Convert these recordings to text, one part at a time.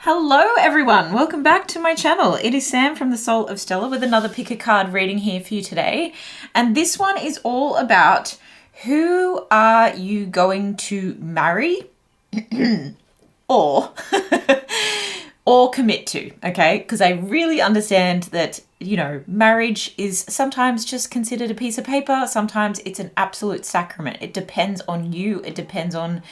Hello everyone, welcome back to my channel. It is Sam from the Soul of Stella with another pick a card reading here for you today. And this one is all about who are you going to marry or or commit to, okay? Because I really understand that, you know, marriage is sometimes just considered a piece of paper. Sometimes it's an absolute sacrament. It depends on you. It depends on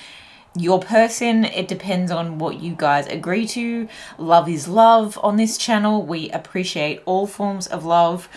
your person. It depends on what you guys agree to. Love is love on this channel. We appreciate all forms of love.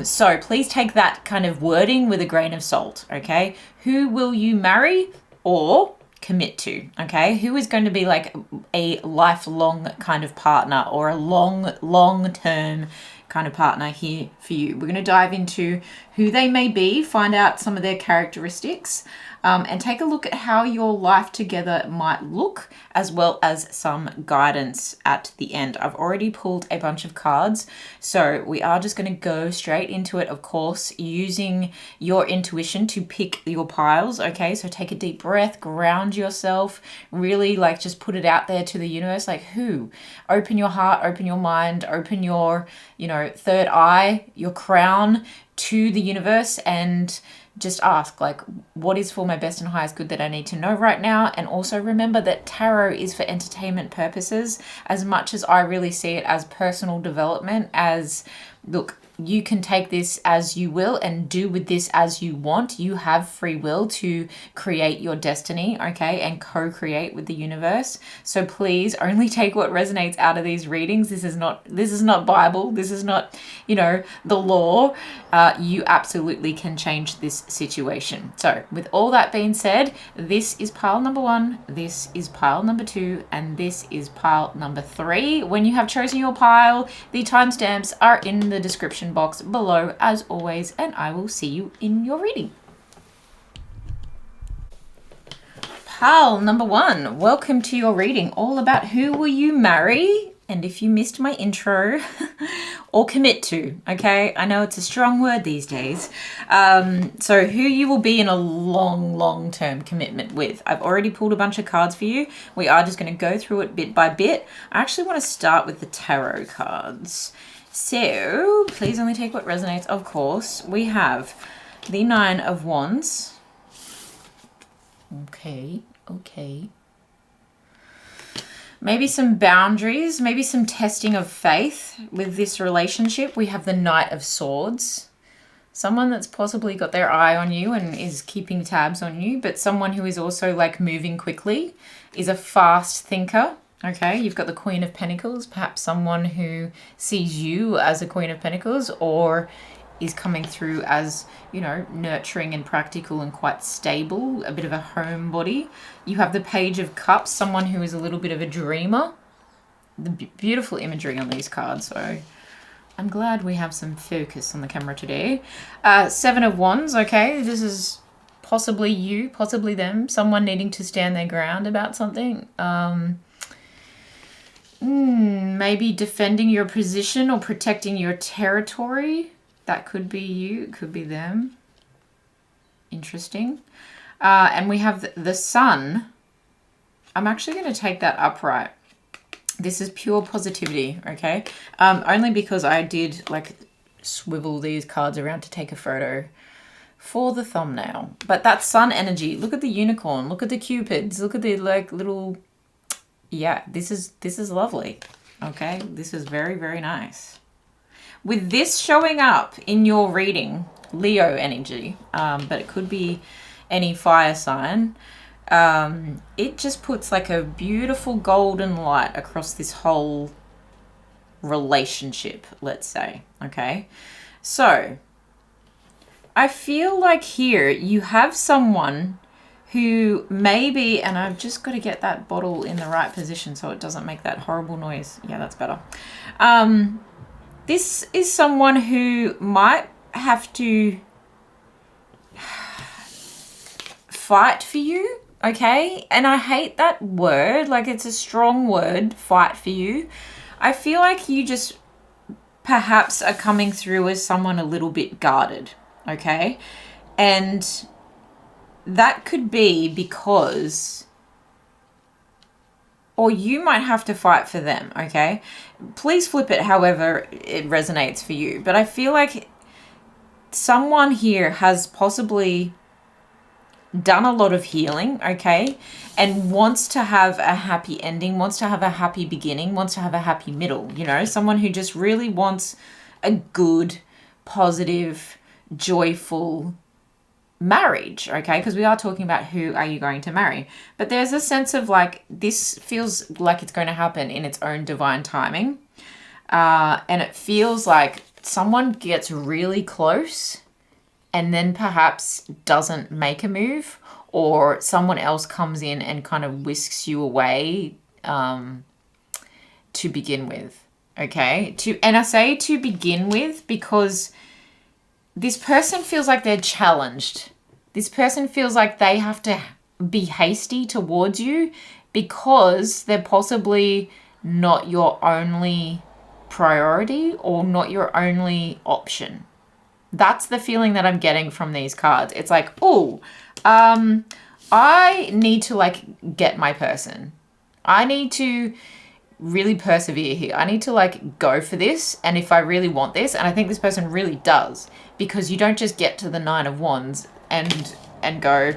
So please take that kind of wording with a grain of salt, okay? Who will you marry or commit to, okay? Who is going to be like a lifelong kind of partner or a long-term kind of partner here for you? We're going to dive into who they may be, find out some of their characteristics, and take a look at how your life together might look, as well as some guidance at the end. I've already pulled a bunch of cards, so we are just going to go straight into it, of course, using your intuition to pick your piles, okay? So take a deep breath, ground yourself, really like just put it out there to the universe, like who? Open your heart, open your mind, open your, you know, third eye, your crown to the universe, and just ask, like, what is for my best and highest good that I need to know right now? And also remember that tarot is for entertainment purposes as much as I really see it as personal development. As, look, you can take this as you will and do with this as you want. You have free will to create your destiny, okay, and co-create with the universe. So please only take what resonates out of these readings. This is not Bible. This is not, you know, the law. You absolutely can change this situation. So with all that being said, this is pile number 1, this is pile number 2, and this is pile number 3. When you have chosen your pile, the timestamps are in the description box below as always, and I will see you in your reading. Pile number 1, welcome to your reading, all about who will you marry, and if you missed my intro, or commit to, okay? I know it's a strong word these days. So who you will be in a long-term commitment with. I've already pulled a bunch of cards for you. We are just going to go through it bit by bit. I actually want to start with the tarot cards. So please only take what resonates, of course. We have the 9 of Wands. Okay. Maybe some boundaries, maybe some testing of faith with this relationship. We have the Knight of Swords. Someone that's possibly got their eye on you and is keeping tabs on you, but someone who is also like moving quickly, is a fast thinker. Okay, you've got the Queen of Pentacles, perhaps someone who sees you as a Queen of Pentacles or is coming through as, you know, nurturing and practical and quite stable, a bit of a homebody. You have the Page of Cups, someone who is a little bit of a dreamer. The beautiful imagery on these cards, so I'm glad we have some focus on the camera today. 7 of Wands, okay, this is possibly you, possibly them, someone needing to stand their ground about something. Maybe defending your position or protecting your territory. That could be you, it could be them. Interesting. And we have the Sun. I'm actually going to take that upright. This is pure positivity, okay? Only because I did like swivel these cards around to take a photo for the thumbnail. But that Sun energy, look at the unicorn, look at the cupids, look at the like little, yeah, this is lovely, okay? This is very, very nice. With this showing up in your reading, Leo energy, but it could be any fire sign, it just puts like a beautiful golden light across this whole relationship, let's say, okay? So I feel like here you have someone who maybe, and I've just got to get that bottle in the right position so it doesn't make that horrible noise. Yeah, that's better. This is someone who might have to fight for you, okay? And I hate that word, like it's a strong word, fight for you. I feel like you just perhaps are coming through as someone a little bit guarded, okay? And that could be because or you might have to fight for them, okay? Please flip it however it resonates for you. But I feel like someone here has possibly done a lot of healing, okay, and wants to have a happy ending, wants to have a happy beginning, wants to have a happy middle, you know, someone who just really wants a good, positive, joyful marriage, okay, because we are talking about who are you going to marry. But there's a sense of like, this feels like it's going to happen in its own divine timing, and it feels like someone gets really close and then perhaps doesn't make a move, or someone else comes in and kind of whisks you away to begin with, okay? And I say to begin with because this person feels like they're challenged. This person feels like they have to be hasty towards you because they're possibly not your only priority or not your only option. That's the feeling that I'm getting from these cards. It's like, oh, I need to like get my person. I need to really persevere here. I need to like go for this. And if I really want this, and I think this person really does, because you don't just get to the 9 of Wands and go,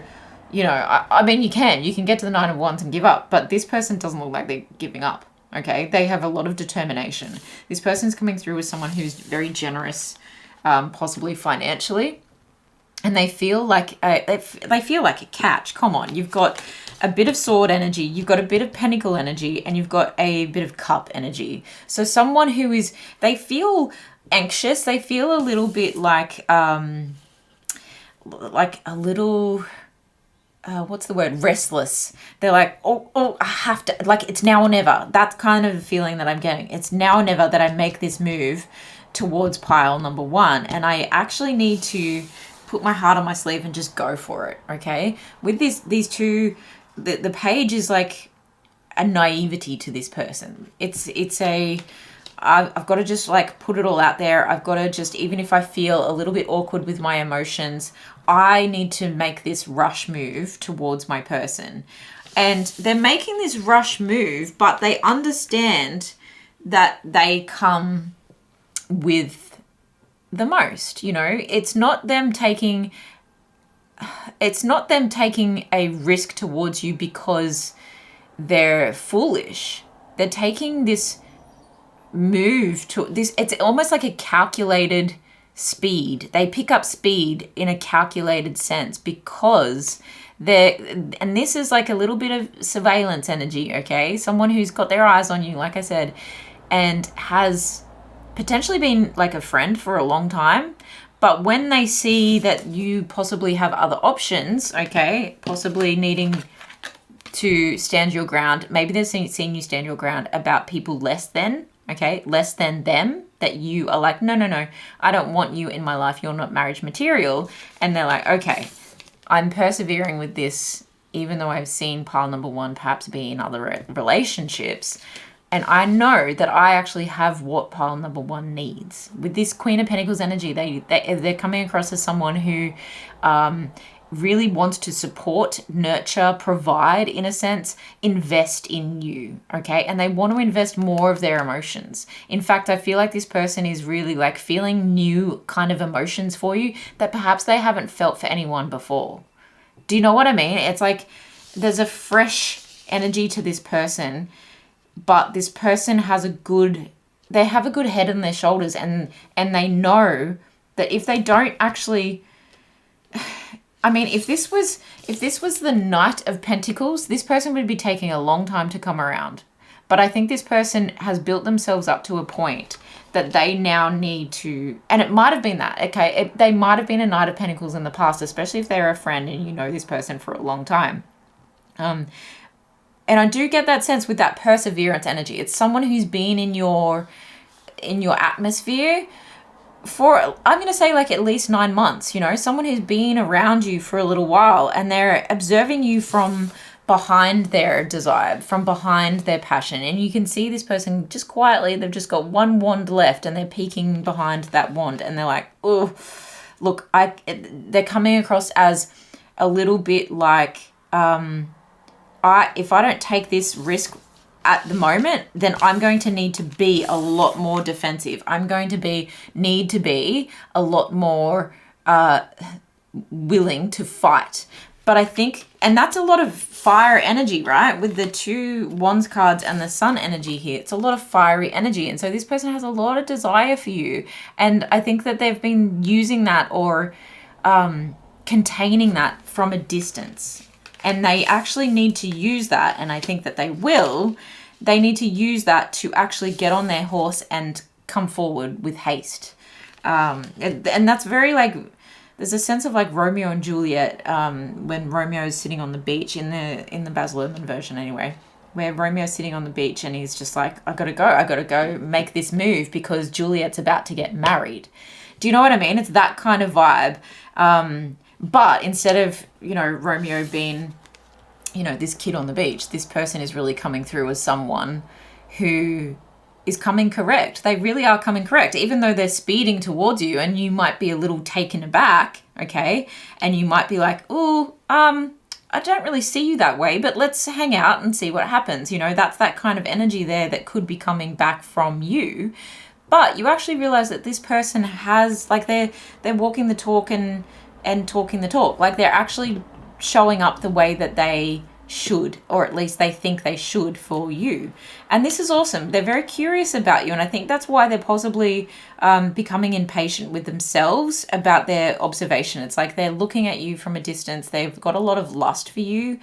you know, I mean, you can get to the 9 of Wands and give up, but this person doesn't look like they're giving up. Okay. They have a lot of determination. This person's coming through with someone who's very generous, possibly financially, and they feel like they feel like a catch. Come on, you've got a bit of sword energy, you've got a bit of pentacle energy, and you've got a bit of cup energy. So someone who is, they feel anxious, they feel a little bit like a little what's the word, restless. They're like, oh, I have to, like, it's now or never. That's kind of the feeling that I'm getting. It's now or never that I make this move towards pile number 1, and I actually need to put my heart on my sleeve and just go for it, okay? With these two, the page is like a naivety to this person. It's a, I've got to just like put it all out there. I've got to just, even if I feel a little bit awkward with my emotions, I need to make this rush move towards my person. And they're making this rush move, but they understand that they come with the most, you know. It's not them taking a risk towards you because they're foolish. They're taking this move to this, it's almost like a calculated speed. They pick up speed in a calculated sense because and this is like a little bit of surveillance energy, okay? Someone who's got their eyes on you, like I said, and has potentially been like a friend for a long time, but when they see that you possibly have other options, okay, possibly needing to stand your ground, maybe they've seen you stand your ground about people less than them, that you are like, no, I don't want you in my life, you're not marriage material, and they're like, okay, I'm persevering with this, even though I've seen pile number 1 perhaps be in other relationships. And I know that I actually have what pile number 1 needs. With this Queen of Pentacles energy, they're coming across as someone who really wants to support, nurture, provide, in a sense, invest in you, okay? And they want to invest more of their emotions. In fact, I feel like this person is really like feeling new kind of emotions for you that perhaps they haven't felt for anyone before. Do you know what I mean? It's like there's a fresh energy to this person, but this person has they have a good head on their shoulders, and they know that if they don't actually, I mean, if this was the Knight of Pentacles, this person would be taking a long time to come around. But I think this person has built themselves up to a point that they now need to, and it might have been that, okay, they might have been a Knight of Pentacles in the past, especially if they're a friend and you know this person for a long time. And I do get that sense with that perseverance energy. It's someone who's been in your atmosphere for, I'm going to say like at least 9 months, you know, someone who's been around you for a little while, and they're observing you from behind their desire, from behind their passion. And you can see this person just quietly, they've just got one wand left and they're peeking behind that wand, and they're like, oh, look, they're coming across as a little bit like, if I don't take this risk at the moment, then I'm going to need to be a lot more defensive. I'm going to need to be a lot more willing to fight. But I think, and that's a lot of fire energy, right? With the 2 wands cards and the sun energy here, it's a lot of fiery energy. And so this person has a lot of desire for you. And I think that they've been using that or containing that from a distance. And they actually need to use that, and I think that they need to use that to actually get on their horse and come forward with haste. And that's very like, there's a sense of like Romeo and Juliet when Romeo is sitting on the beach in the Baz Luhrmann version anyway, where Romeo's sitting on the beach and he's just like, I gotta go make this move because Juliet's about to get married. Do you know what I mean? It's that kind of vibe. But instead of, Romeo being, this kid on the beach, this person is really coming through as someone who is coming correct. They really are coming correct, even though they're speeding towards you and you might be a little taken aback, okay? And you might be like, oh, I don't really see you that way, but let's hang out and see what happens. That's that kind of energy there that could be coming back from you. But you actually realize that this person has, like, they're walking the talk and talking the talk. Like, they're actually showing up the way that they should, or at least they think they should for you. And this is awesome. They're very curious about you. And I think that's why they're possibly becoming impatient with themselves about their observation. It's like they're looking at you from a distance. They've got a lot of lust for you.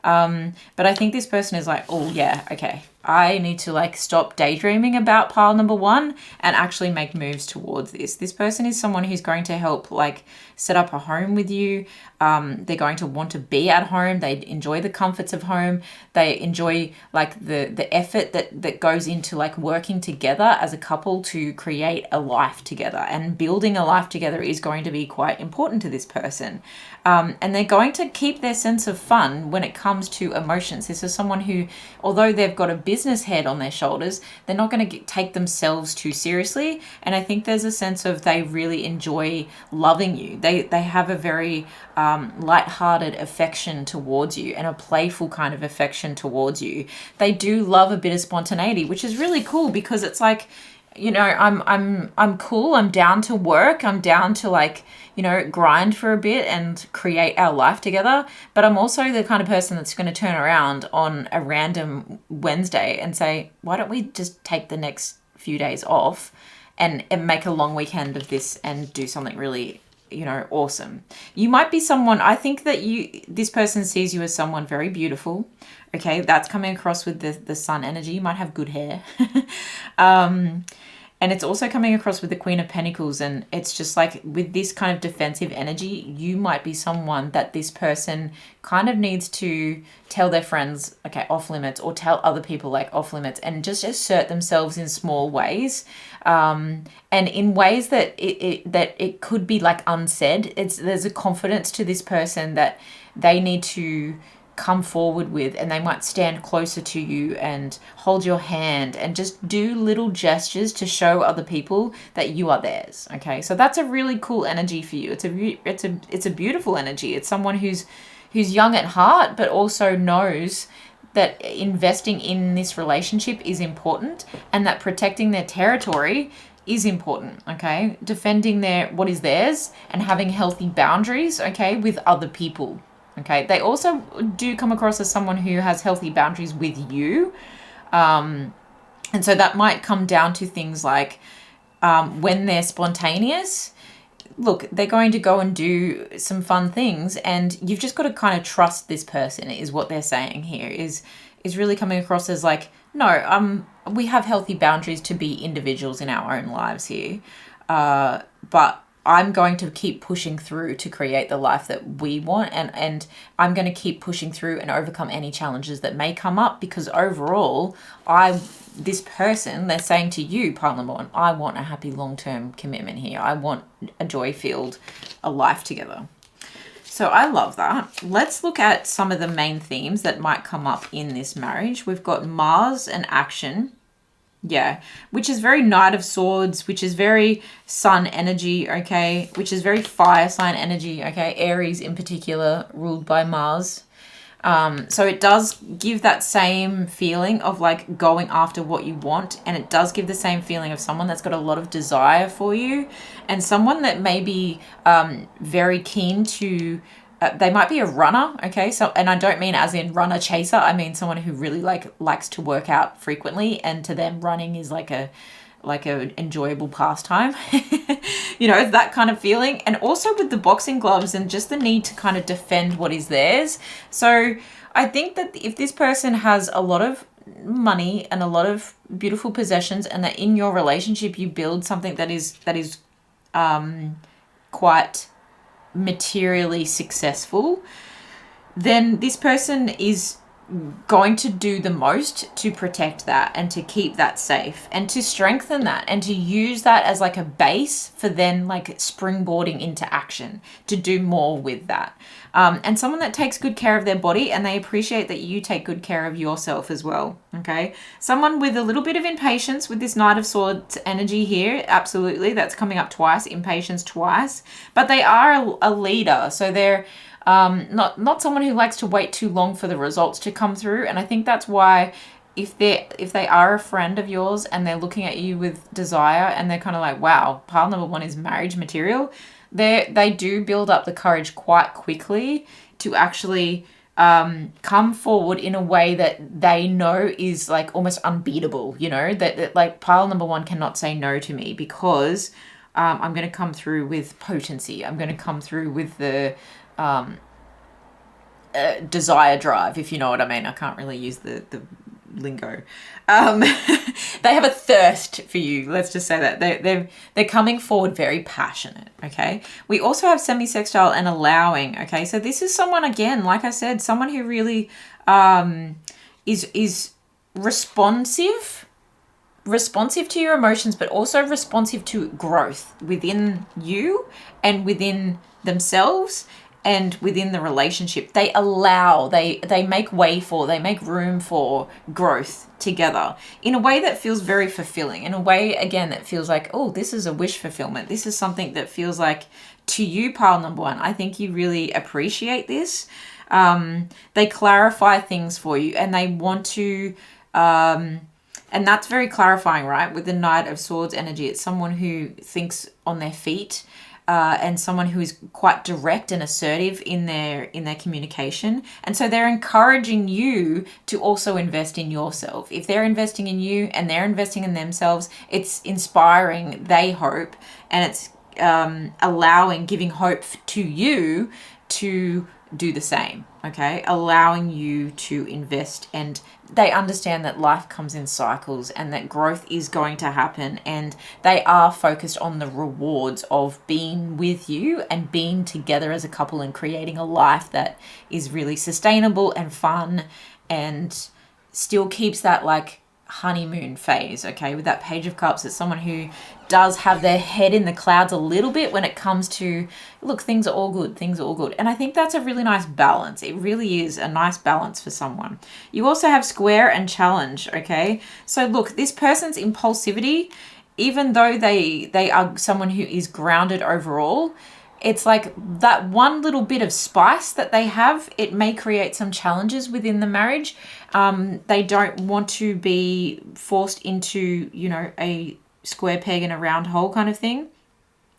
But I think this person is like, oh yeah, okay, I need to like stop daydreaming about pile number 1 and actually make moves towards this. This person is someone who's going to help like set up a home with you. They're going to want to be at home. They enjoy the comforts of home. They enjoy like the effort that goes into like working together as a couple to create a life together, and building a life together is going to be quite important to this person. And they're going to keep their sense of fun when it comes to emotions. This is someone who, although they've got a business head on their shoulders, they're not going to take themselves too seriously. And I think there's a sense of they really enjoy loving you. They have a very light-hearted affection towards you and a playful kind of affection towards you. They do love a bit of spontaneity, which is really cool because it's like, I'm cool. I'm down to work. I'm down to like, grind for a bit and create our life together. But I'm also the kind of person that's going to turn around on a random Wednesday and say, why don't we just take the next few days off and make a long weekend of this and do something really, awesome. You might be someone, I think that this person sees you as someone very beautiful. Okay, that's coming across with the sun energy. You might have good hair. And it's also coming across with the Queen of Pentacles. And it's just like with this kind of defensive energy, you might be someone that this person kind of needs to tell their friends, okay, off limits, or tell other people like off limits, and just assert themselves in small ways. And in ways that it could be like unsaid. There's a confidence to this person that they need to come forward with, and they might stand closer to you and hold your hand and just do little gestures to show other people that you are theirs. Okay, so that's a really cool energy for you. It's a beautiful energy. It's someone who's young at heart, but also knows that investing in this relationship is important, and that protecting their territory is important. Okay, defending what is theirs and having healthy boundaries, okay, with other people. Okay, they also do come across as someone who has healthy boundaries with you. And so that might come down to things like when they're spontaneous, look, they're going to go and do some fun things, and you've just got to kind of trust this person, is what they're saying here, is really coming across as like, no, we have healthy boundaries to be individuals in our own lives here. But I'm going to keep pushing through to create the life that we want, and I'm going to keep pushing through and overcome any challenges that may come up, because overall, this person, they're saying to you, pile number 1, I want a happy long-term commitment here. I want a joy-filled life together. So I love that. Let's look at some of the main themes that might come up in this marriage. We've got Mars and action. Yeah, which is very Knight of Swords, which is very sun energy, okay, which is very fire sign energy, okay, Aries in particular, ruled by Mars. So it does give that same feeling of like going after what you want, and it does give the same feeling of someone that's got a lot of desire for you, and someone that may be very keen to they might be a runner, okay? So, and I don't mean as in runner chaser. I mean someone who really likes to work out frequently, and to them running is like a enjoyable pastime. You know, that kind of feeling. And also with the boxing gloves and just the need to kind of defend what is theirs. So I think that if this person has a lot of money and a lot of beautiful possessions, and that in your relationship you build something that is quite materially successful, then this person is going to do the most to protect that and to keep that safe and to strengthen that and to use that as like a base for then like springboarding into action to do more with that. And someone that takes good care of their body, and they appreciate that you take good care of yourself as well. Okay. Someone with a little bit of impatience with this Knight of Swords energy here. Absolutely. That's coming up twice, impatience twice, but they are a leader. So they're, not someone who likes to wait too long for the results to come through. And I think that's why if they are a friend of yours and they're looking at you with desire, and they're kind of like, wow, pile number one is marriage material, they do build up the courage quite quickly to actually come forward in a way that they know is like almost unbeatable. You know, that like pile number one cannot say no to me, because I'm going to come through with potency. I'm going to come through with the desire drive, if you know what I mean. I can't really use the lingo. They have a thirst for you. Let's just say that they're coming forward very passionate. Okay. We also have semi-sextile and allowing. Okay. So this is someone, again, like I said, someone who really is responsive to your emotions, but also responsive to growth within you and within themselves and within the relationship. They allow, they make way for, they make room for growth together in a way that feels very fulfilling, in a way, again, that feels like, oh, this is a wish fulfillment. This is something that feels like, to you, pile number one, I think you really appreciate this. They clarify things for you, and they want to, and that's very clarifying, right? With the Knight of Swords energy, it's someone who thinks on their feet, and someone who is quite direct and assertive in their communication. And so they're encouraging you to also invest in yourself. If they're investing in you and they're investing in themselves, it's inspiring, they hope, and it's giving hope to you to do the same. Okay, allowing you to invest, and they understand that life comes in cycles and that growth is going to happen, and they are focused on the rewards of being with you and being together as a couple and creating a life that is really sustainable and fun and still keeps that like honeymoon phase. Okay, with that Page of Cups, it's someone who does have their head in the clouds a little bit when it comes to, look, things are all good, and I think that's a really nice balance. It really is a nice balance for someone. You also have Square and Challenge. Okay, so look, this person's impulsivity, even though they are someone who is grounded overall, it's like that one little bit of spice that they have, it may create some challenges within the marriage. They don't want to be forced into, you know, a square peg in a round hole kind of thing.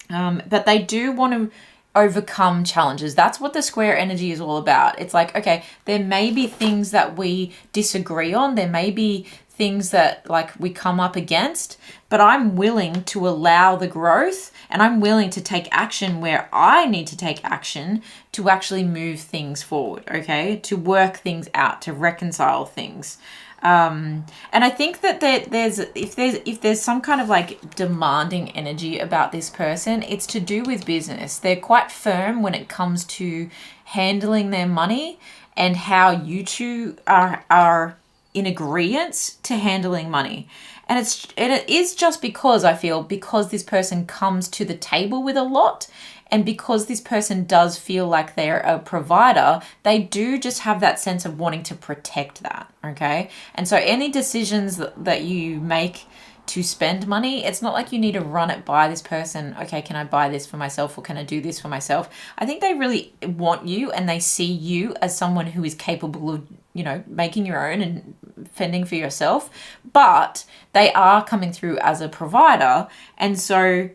But they do want to overcome challenges. That's what the square energy is all about. It's like, okay, there may be things that we disagree on. There may be things that like we come up against, but I'm willing to allow the growth, and I'm willing to take action where I need to take action to actually move things forward. Okay, to work things out, to reconcile things. And I think that if there's some kind of like demanding energy about this person, it's to do with business. They're quite firm when it comes to handling their money and how you two are in agreement to handling money. And it is just because I feel, because this person comes to the table with a lot, and because this person does feel like they're a provider, they do just have that sense of wanting to protect that, okay? And so any decisions that you make to spend money. It's not like you need to run it by this person. Okay, can I buy this for myself, or can I do this for myself? I think they really want you, and they see you as someone who is capable of, you know, making your own and fending for yourself, but they are coming through as a provider, and so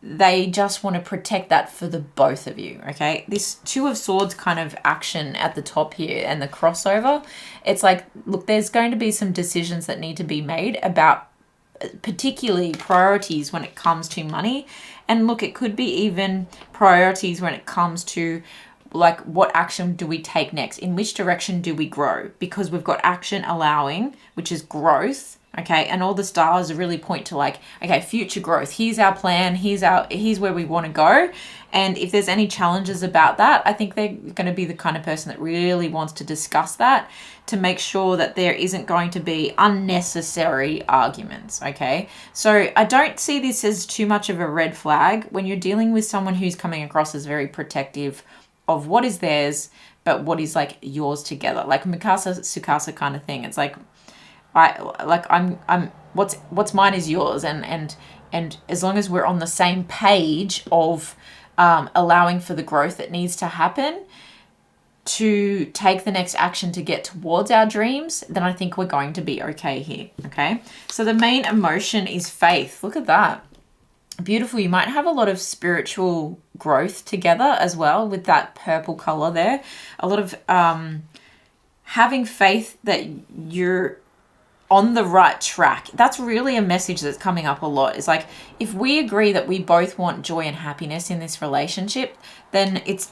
they just want to protect that for the both of you. Okay, this Two of Swords kind of action at the top here and the crossover, it's like, look, there's going to be some decisions that need to be made about particularly priorities when it comes to money. And look, it could be even priorities when it comes to like, what action do we take next? In which direction do we grow? Because we've got action allowing, which is growth. Okay, and all the stars really point to like, okay, future growth. Here's our plan. Here's where we want to go. And if there's any challenges about that, I think they're going to be the kind of person that really wants to discuss that to make sure that there isn't going to be unnecessary arguments. Okay, so I don't see this as too much of a red flag when you're dealing with someone who's coming across as very protective of what is theirs, but what is like yours together, like Mikasa Sukasa kind of thing. It's like, I'm what's mine is yours, and as long as we're on the same page of allowing for the growth that needs to happen to take the next action to get towards our dreams, then I think we're going to be okay here. Okay, so the main emotion is faith. Look at that. Beautiful. You might have a lot of spiritual growth together as well with that purple color there. A lot of having faith that you're on the right track. That's really a message that's coming up a lot. It's like, if we agree that we both want joy and happiness in this relationship, then it's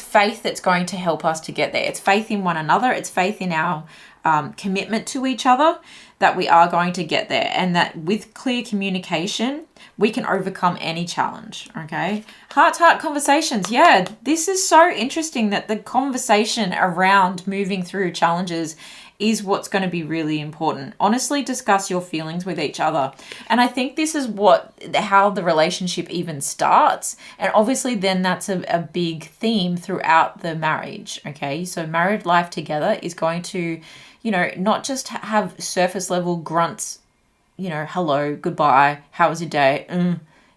faith that's going to help us to get there. It's faith in one another. It's faith in our commitment to each other that we are going to get there, and that with clear communication, we can overcome any challenge. Okay. Heart-to-heart conversations. Yeah, this is so interesting that the conversation around moving through challenges is what's going to be really important. Honestly, discuss your feelings with each other. And I think this is how the relationship even starts. And obviously then that's a big theme throughout the marriage. Okay. So married life together is going to, you know, not just have surface level grunts, you know, hello, goodbye, how was your day?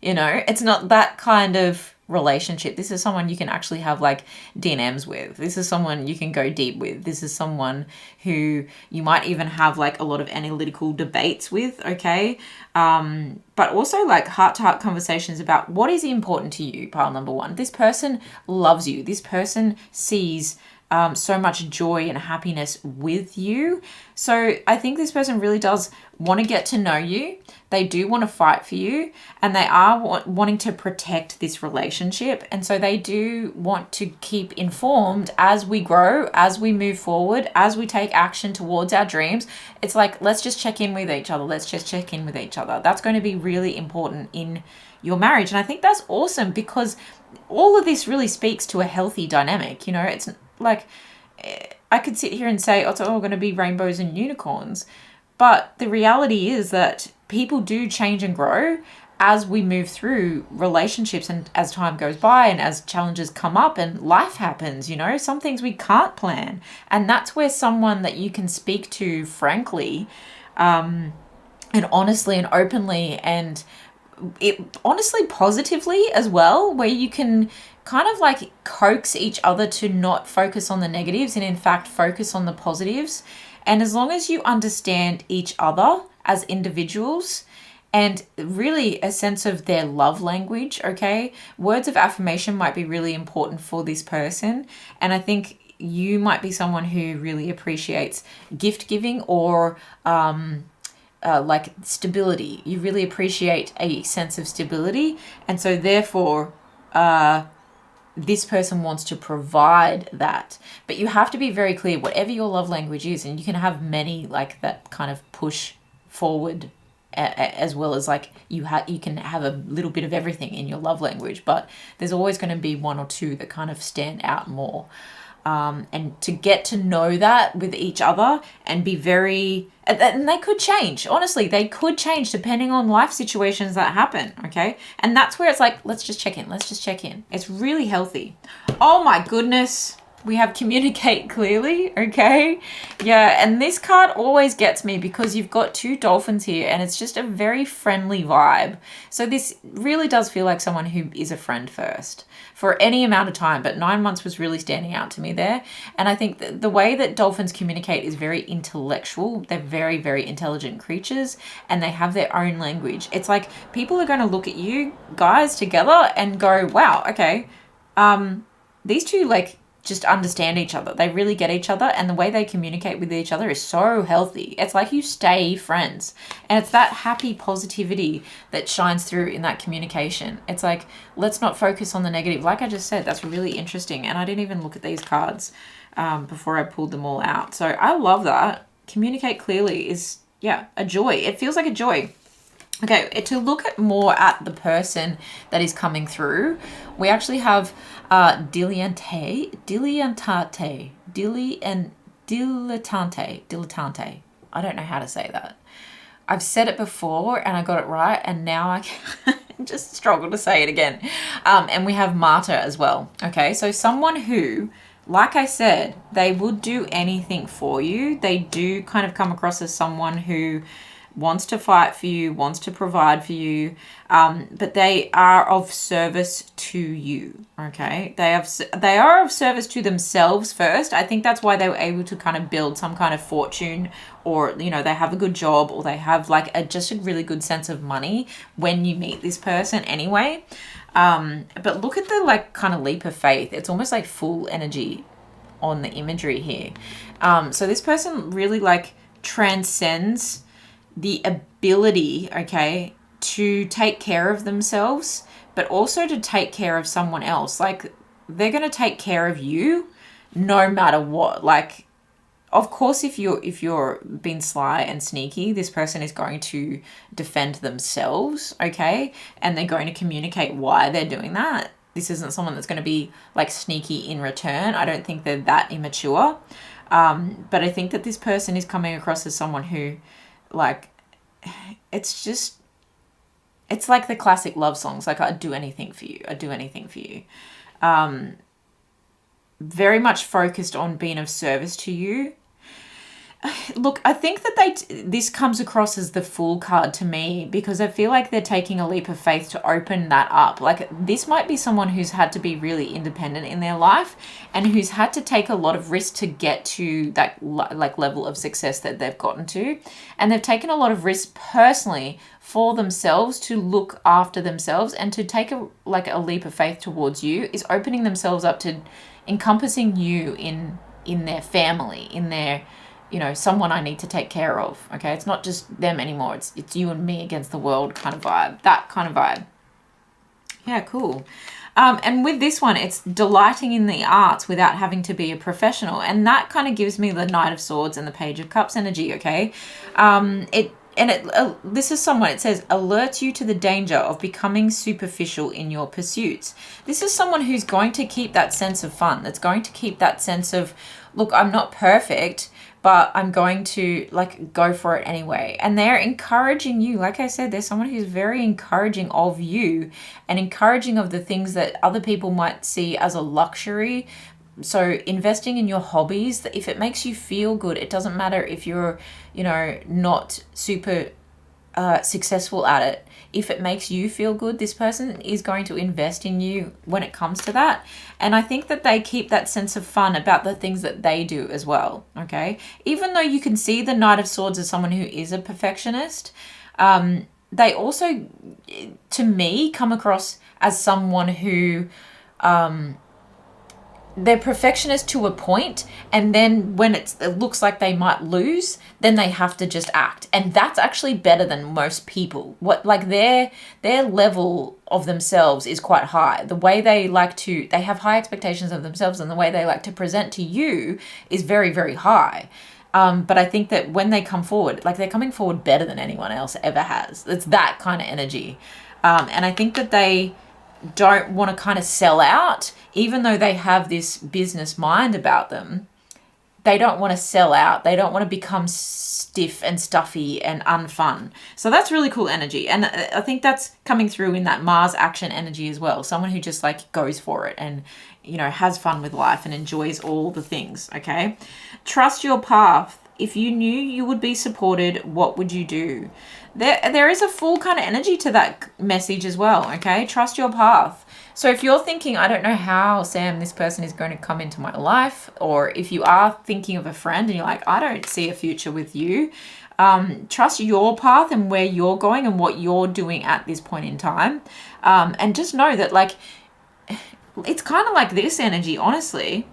You know, it's not that kind of relationship. This is someone you can actually have like D&Ms with. This is someone you can go deep with. This is someone who you might even have like a lot of analytical debates with. Okay. But also like heart-to-heart conversations about what is important to you. Pile number one, this person loves you. This person sees so much joy and happiness with you. So I think this person really does want to get to know you. They do want to fight for you, and they are wanting to protect this relationship. And so they do want to keep informed as we grow, as we move forward, as we take action towards our dreams. It's like, let's just check in with each other. Let's just check in with each other. That's going to be really important in your marriage. And I think that's awesome, because all of this really speaks to a healthy dynamic. You know, it's like, I could sit here and say, oh, it's all going to be rainbows and unicorns. But the reality is that people do change and grow as we move through relationships, and as time goes by and as challenges come up and life happens, you know, some things we can't plan. And that's where someone that you can speak to frankly and honestly and openly, and honestly positively as well, where you can kind of like coax each other to not focus on the negatives and in fact focus on the positives. And as long as you understand each other as individuals and really a sense of their love language, okay, words of affirmation might be really important for this person. And I think you might be someone who really appreciates gift giving or like stability. You really appreciate a sense of stability. And so therefore, this person wants to provide that. But you have to be very clear, whatever your love language is, and you can have many like that kind of push forward as well as like you can have a little bit of everything in your love language, but there's always going to be one or two that kind of stand out more. And to get to know that with each other and be very, and they could change. Honestly, they could change depending on life situations that happen. Okay. And that's where it's like, let's just check in. Let's just check in. It's really healthy. Oh my goodness. we have communicate clearly, okay? Yeah, and this card always gets me because you've got two dolphins here and it's just a very friendly vibe. So this really does feel like someone who is a friend first for any amount of time, but 9 months was really standing out to me there. And I think that the way that dolphins communicate is very intellectual. They're very, very intelligent creatures and they have their own language. It's like people are going to look at you guys together and go, wow, okay, these two like just understand each other. They really get each other, and the way they communicate with each other is so healthy. It's like you stay friends, and it's that happy positivity that shines through in that communication. It's like, let's not focus on the negative. Like I just said, that's really interesting, and I didn't even look at these cards before I pulled them all out. So I love that. Communicate clearly is, yeah, a joy. It feels like a joy. Okay, to look at more at the person that is coming through, we actually have dilettante. I don't know how to say that. I've said it before and I got it right, and now I just struggle to say it again. And we have martyr as well. Okay, so someone who, like I said, they would do anything for you. They do kind of come across as someone who wants to fight for you, wants to provide for you, but they are of service to you, okay? They are of service to themselves first. I think that's why they were able to kind of build some kind of fortune, or, you know, they have a good job, or they have like just a really good sense of money when you meet this person anyway. But look at the like kind of leap of faith. It's almost like full energy on the imagery here. So this person really like transcends the ability, okay, to take care of themselves, but also to take care of someone else. Like, they're going to take care of you no matter what. Like, of course, if you're being sly and sneaky, this person is going to defend themselves, okay? And they're going to communicate why they're doing that. This isn't someone that's going to be like sneaky in return. I don't think they're that immature. But I think that this person is coming across as someone who, like, it's like the classic love songs, like, I'd do anything for you, I'd do anything for you. Very much focused on being of service to you. Look, I think that this comes across as the Fool card to me, because I feel like they're taking a leap of faith to open that up. Like, this might be someone who's had to be really independent in their life and who's had to take a lot of risk to get to that like level of success that they've gotten to. And they've taken a lot of risk personally for themselves to look after themselves, and to take a leap of faith towards you is opening themselves up to encompassing you in their family, in their, you know, someone I need to take care of, okay? It's not just them anymore. It's you and me against the world kind of vibe, that kind of vibe. Yeah, cool. And with this one, it's delighting in the arts without having to be a professional. And that kind of gives me the Knight of Swords and the Page of Cups energy, okay? This is someone, it says, alerts you to the danger of becoming superficial in your pursuits. This is someone who's going to keep that sense of fun, that's going to keep that sense of, look, I'm not perfect, but I'm going to like go for it anyway. And they're encouraging you. Like I said, there's someone who's very encouraging of you and encouraging of the things that other people might see as a luxury. So investing in your hobbies, if it makes you feel good, it doesn't matter if you're, you know, not super successful at it. If it makes you feel good, this person is going to invest in you when it comes to that. And I think that they keep that sense of fun about the things that they do as well, okay? Even though you can see the Knight of Swords as someone who is a perfectionist, they also, to me, come across as someone who they're perfectionist to a point, and then when it looks like they might lose, then they have to just act. And that's actually better than most people. Their level of themselves is quite high. The way they have high expectations of themselves, and the way they like to present to you is very, very high. But I think that when they come forward, like, they're coming forward better than anyone else ever has. It's that kind of energy. And I think that they don't want to kind of sell out, even though they have this business mind about them. They don't want to sell out. They don't want to become stiff and stuffy and unfun. So that's really cool energy. And I think that's coming through in that Mars action energy as well. Someone who just like goes for it and you know, has fun with life and enjoys all the things, okay? Trust your path. If you knew you would be supported, what would you do? There is a full kind of energy to that message as well, okay? Trust your path. So if you're thinking, I don't know how, Sam, this person is going to come into my life, or if you are thinking of a friend and you're like, I don't see a future with you, trust your path and where you're going and what you're doing at this point in time. And just know that, like, it's kind of like this energy, honestly.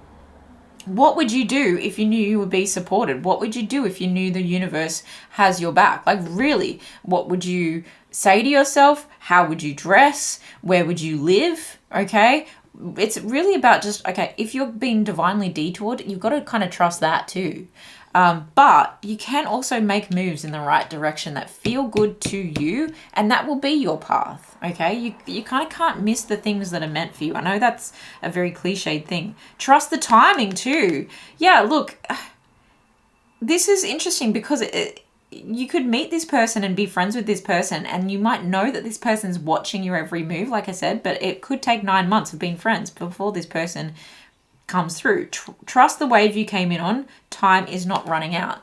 What would you do if you knew you would be supported? What would you do if you knew the universe has your back? Like, really, what would you say to yourself? How would you dress? Where would you live? Okay. It's really about just, okay, if you're being divinely detoured, you've got to kind of trust that too. But you can also make moves in the right direction that feel good to you, and that will be your path, okay? You kind of can't miss the things that are meant for you. I know that's a very cliched thing. Trust the timing too. Yeah, look, this is interesting because you could meet this person and be friends with this person, and you might know that this person's watching your every move, like I said, but it could take 9 months of being friends before this person comes through. Trust the wave you came in on. Time is not running out.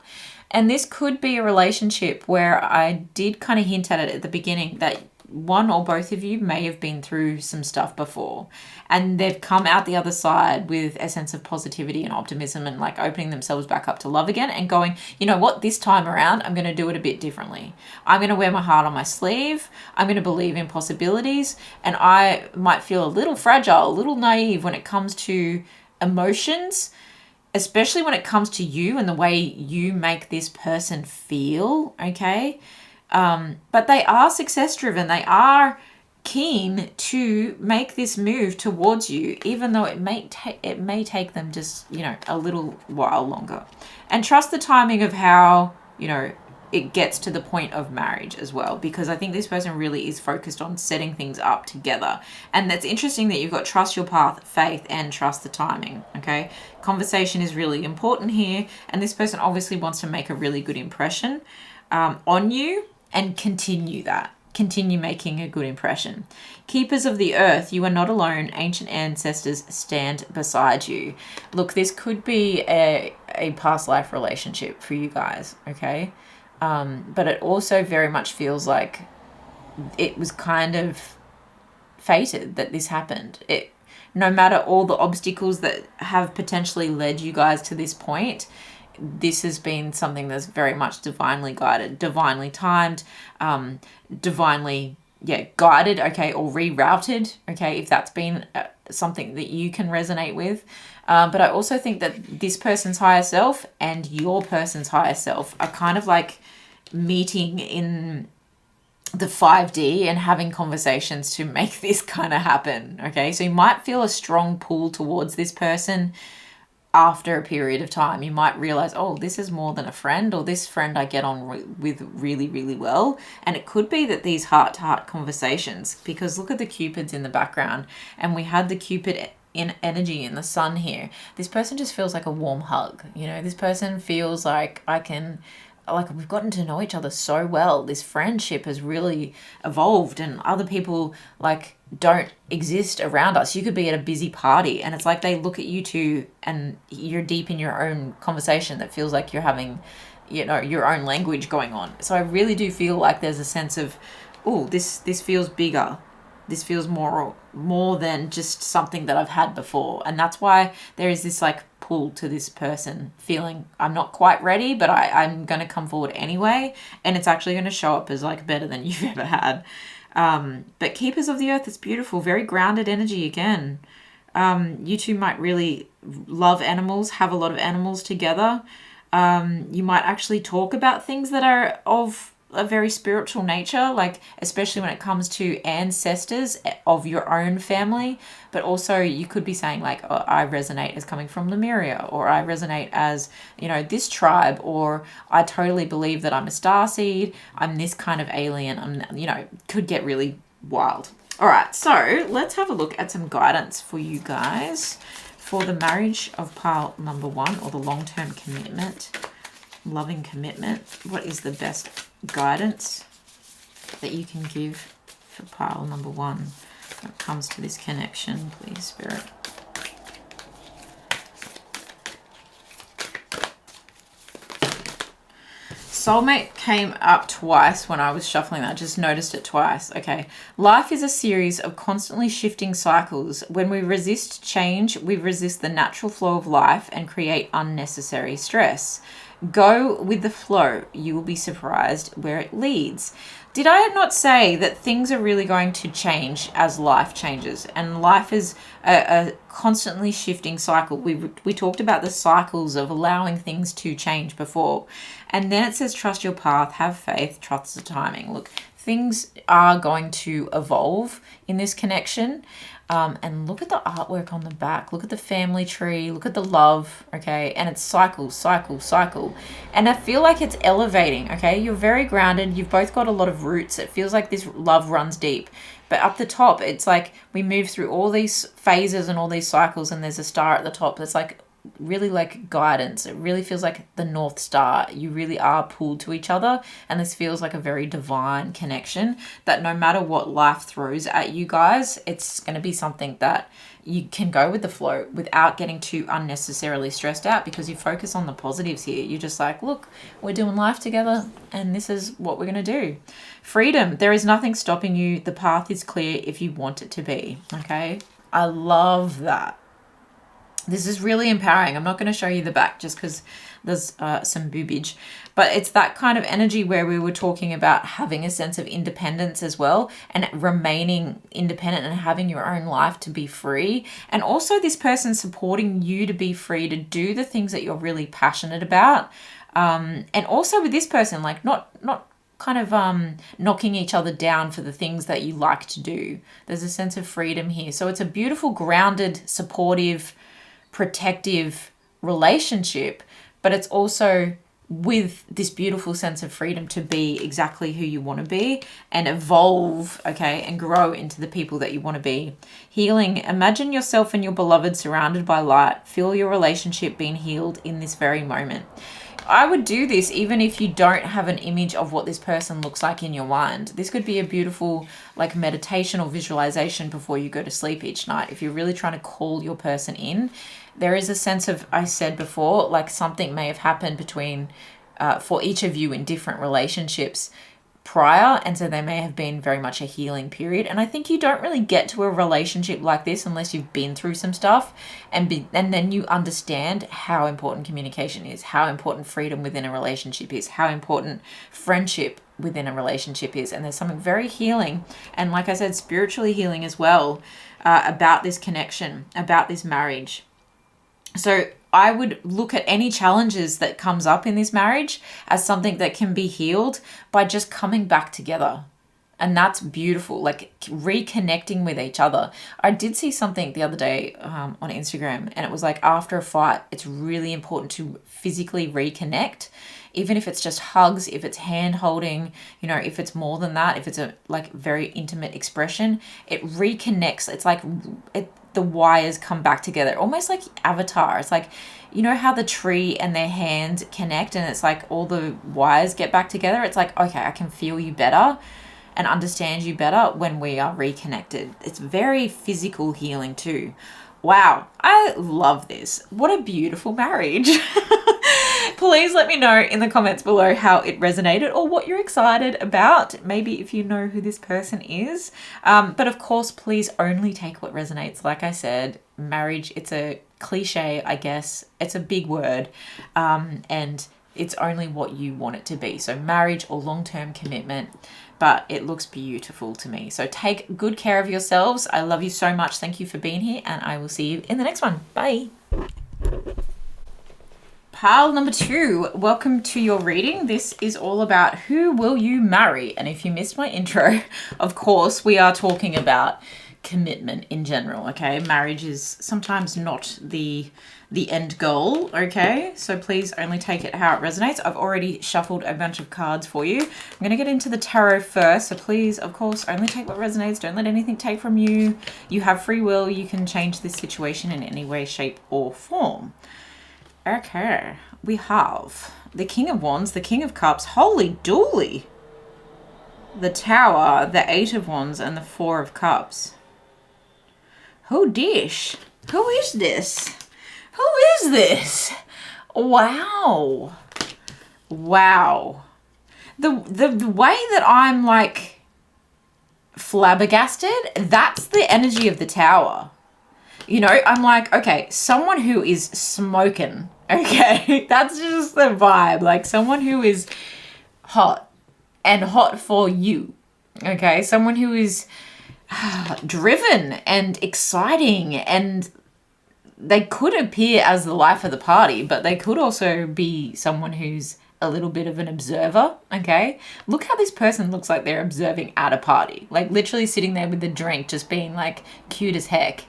And this could be a relationship where I did kind of hint at it at the beginning that one or both of you may have been through some stuff before, and they've come out the other side with a sense of positivity and optimism and like opening themselves back up to love again and going, you know what, this time around I'm going to do it a bit differently. I'm going to wear my heart on my sleeve. I'm going to believe in possibilities, and I might feel a little fragile, a little naive when it comes to emotions, especially when it comes to you and the way you make this person feel, okay? But they are success driven. They are keen to make this move towards you, even though it may take them just, you know, a little while longer. And trust the timing of how, you know, it gets to the point of marriage as well, because I think this person really is focused on setting things up together. And that's interesting that you've got trust your path, faith, and trust the timing, okay? Conversation is really important here, and this person obviously wants to make a really good impression on you and continue that. Continue making a good impression. Keepers of the earth, you are not alone. Ancient ancestors stand beside you. Look, this could be a past life relationship for you guys, okay? But it also very much feels like it was kind of fated that this happened. No matter all the obstacles that have potentially led you guys to this point, this has been something that's very much divinely guided, divinely timed, divinely, guided, okay, or rerouted, okay, if that's been something that you can resonate with. But I also think that this person's higher self and your person's higher self are kind of like meeting in the 5D and having conversations to make this kind of happen, okay? So you might feel a strong pull towards this person after a period of time. You might realize, oh, this is more than a friend, or this friend I get on with really, really well. And it could be that these heart-to-heart conversations, because look at the Cupids in the background, and we had the Cupid in energy in the sun here. This person just feels like a warm hug. You know, this person feels like we've gotten to know each other so well. This friendship has really evolved, and other people like don't exist around us. You could be at a busy party and it's like they look at you two and you're deep in your own conversation that feels like you're having, you know, your own language going on. So I really do feel like there's a sense of, oh, this feels bigger. This feels more than just something that I've had before. And that's why there is this like pull to this person feeling I'm not quite ready, but I'm going to come forward anyway. And it's actually going to show up as like better than you've ever had. But Keepers of the Earth is beautiful, very grounded energy again. You two might really love animals, have a lot of animals together. You might actually talk about things that are of a very spiritual nature, like especially when it comes to ancestors of your own family. But also you could be saying like, oh, I resonate as coming from Lemuria, or I resonate as, you know, this tribe, or I totally believe that I'm a starseed, I'm this kind of alien. I'm, you know, could get really wild. All right, so let's have a look at some guidance for you guys for the marriage of pile number 1, or the long-term commitment, loving commitment. What is the best guidance that you can give for pile number 1 when it comes to this connection, please, Spirit? Soulmate came up twice when I was shuffling that. I just noticed it twice. Okay. Life is a series of constantly shifting cycles. When we resist change, we resist the natural flow of life and create unnecessary stress. Go with the flow. You will be surprised where it leads. Did I not say that things are really going to change as life changes? And life is a constantly shifting cycle. We talked about the cycles of allowing things to change before. And then it says, trust your path, have faith, trust the timing. Look, things are going to evolve in this connection. And look at the artwork on the back. Look at the family tree. Look at the love, okay? And it's cycle, cycle, cycle. And I feel like it's elevating, okay? You're very grounded. You've both got a lot of roots. It feels like this love runs deep. But up the top, it's like we move through all these phases and all these cycles, and there's a star at the top that's like really like guidance. It really feels like the North Star. You really are pulled to each other, and this feels like a very divine connection that no matter what life throws at you guys, it's going to be something that you can go with the flow without getting too unnecessarily stressed out, because you focus on the positives here. You're just like, look, we're doing life together and this is what we're going to do. Freedom. There is nothing stopping you. The path is clear if you want it to be. Okay. I love that. This is really empowering. I'm not going to show you the back just because there's some boobage, but it's that kind of energy where we were talking about having a sense of independence as well, and remaining independent and having your own life to be free. And also this person supporting you to be free to do the things that you're really passionate about. And also with this person, like not kind of knocking each other down for the things that you like to do. There's a sense of freedom here. So it's a beautiful, grounded, supportive, protective relationship, but it's also with this beautiful sense of freedom to be exactly who you want to be and evolve, okay, and grow into the people that you want to be. Healing. Imagine yourself and your beloved surrounded by light. Feel your relationship being healed in this very moment. I would do this even if you don't have an image of what this person looks like in your mind. This could be a beautiful like meditation or visualization before you go to sleep each night. If you're really trying to call your person in, there is a sense of, I said before, like something may have happened between, for each of you in different relationships prior, and so there may have been very much a healing period. And I think you don't really get to a relationship like this unless you've been through some stuff, and then you understand how important communication is, how important freedom within a relationship is, how important friendship within a relationship is. And there's something very healing, and like I said, spiritually healing as well, about this connection, about this marriage. So I would look at any challenges that comes up in this marriage as something that can be healed by just coming back together. And that's beautiful, like reconnecting with each other. I did see something the other day on Instagram, and it was like after a fight, it's really important to physically reconnect, even if it's just hugs, if it's hand holding, you know, if it's more than that, if it's a like very intimate expression, it reconnects. It's like the wires come back together, almost like Avatar. It's like, you know how the tree and their hand connect and it's like all the wires get back together? It's like, okay, I can feel you better and understand you better when we are reconnected. It's very physical healing too. Wow, I love this. What a beautiful marriage. Please let me know in the comments below how it resonated or what you're excited about. Maybe if you know who this person is. But of course, please only take what resonates. Like I said, marriage, it's a cliche, I guess. It's a big word. And it's only what you want it to be. So marriage or long-term commitment, but it looks beautiful to me. So take good care of yourselves. I love you so much. Thank you for being here, and I will see you in the next one. Bye. Pile number 2, welcome to your reading. This is all about who will you marry? And if you missed my intro, of course, we are talking about commitment in general, okay? Marriage is sometimes not the end goal, okay? So please only take it how it resonates. I've already shuffled a bunch of cards for you. I'm going to get into the tarot first, so please, of course, only take what resonates. Don't let anything take from you. You have free will. You can change this situation in any way, shape, or form. Okay, we have the King of Wands, the King of Cups, holy dooly, the Tower, the Eight of Wands, and the Four of Cups. Oh, dish. Who is this? Who is this? Wow. Wow. the way that I'm like flabbergasted, that's the energy of the Tower. You know, I'm like, okay, someone who is smoking, okay? That's just the vibe. Like someone who is hot and hot for you, okay? Someone who is driven and exciting, and they could appear as the life of the party, but they could also be someone who's a little bit of an observer, okay? Look how this person looks like they're observing at a party. Like literally sitting there with the drink, just being like cute as heck.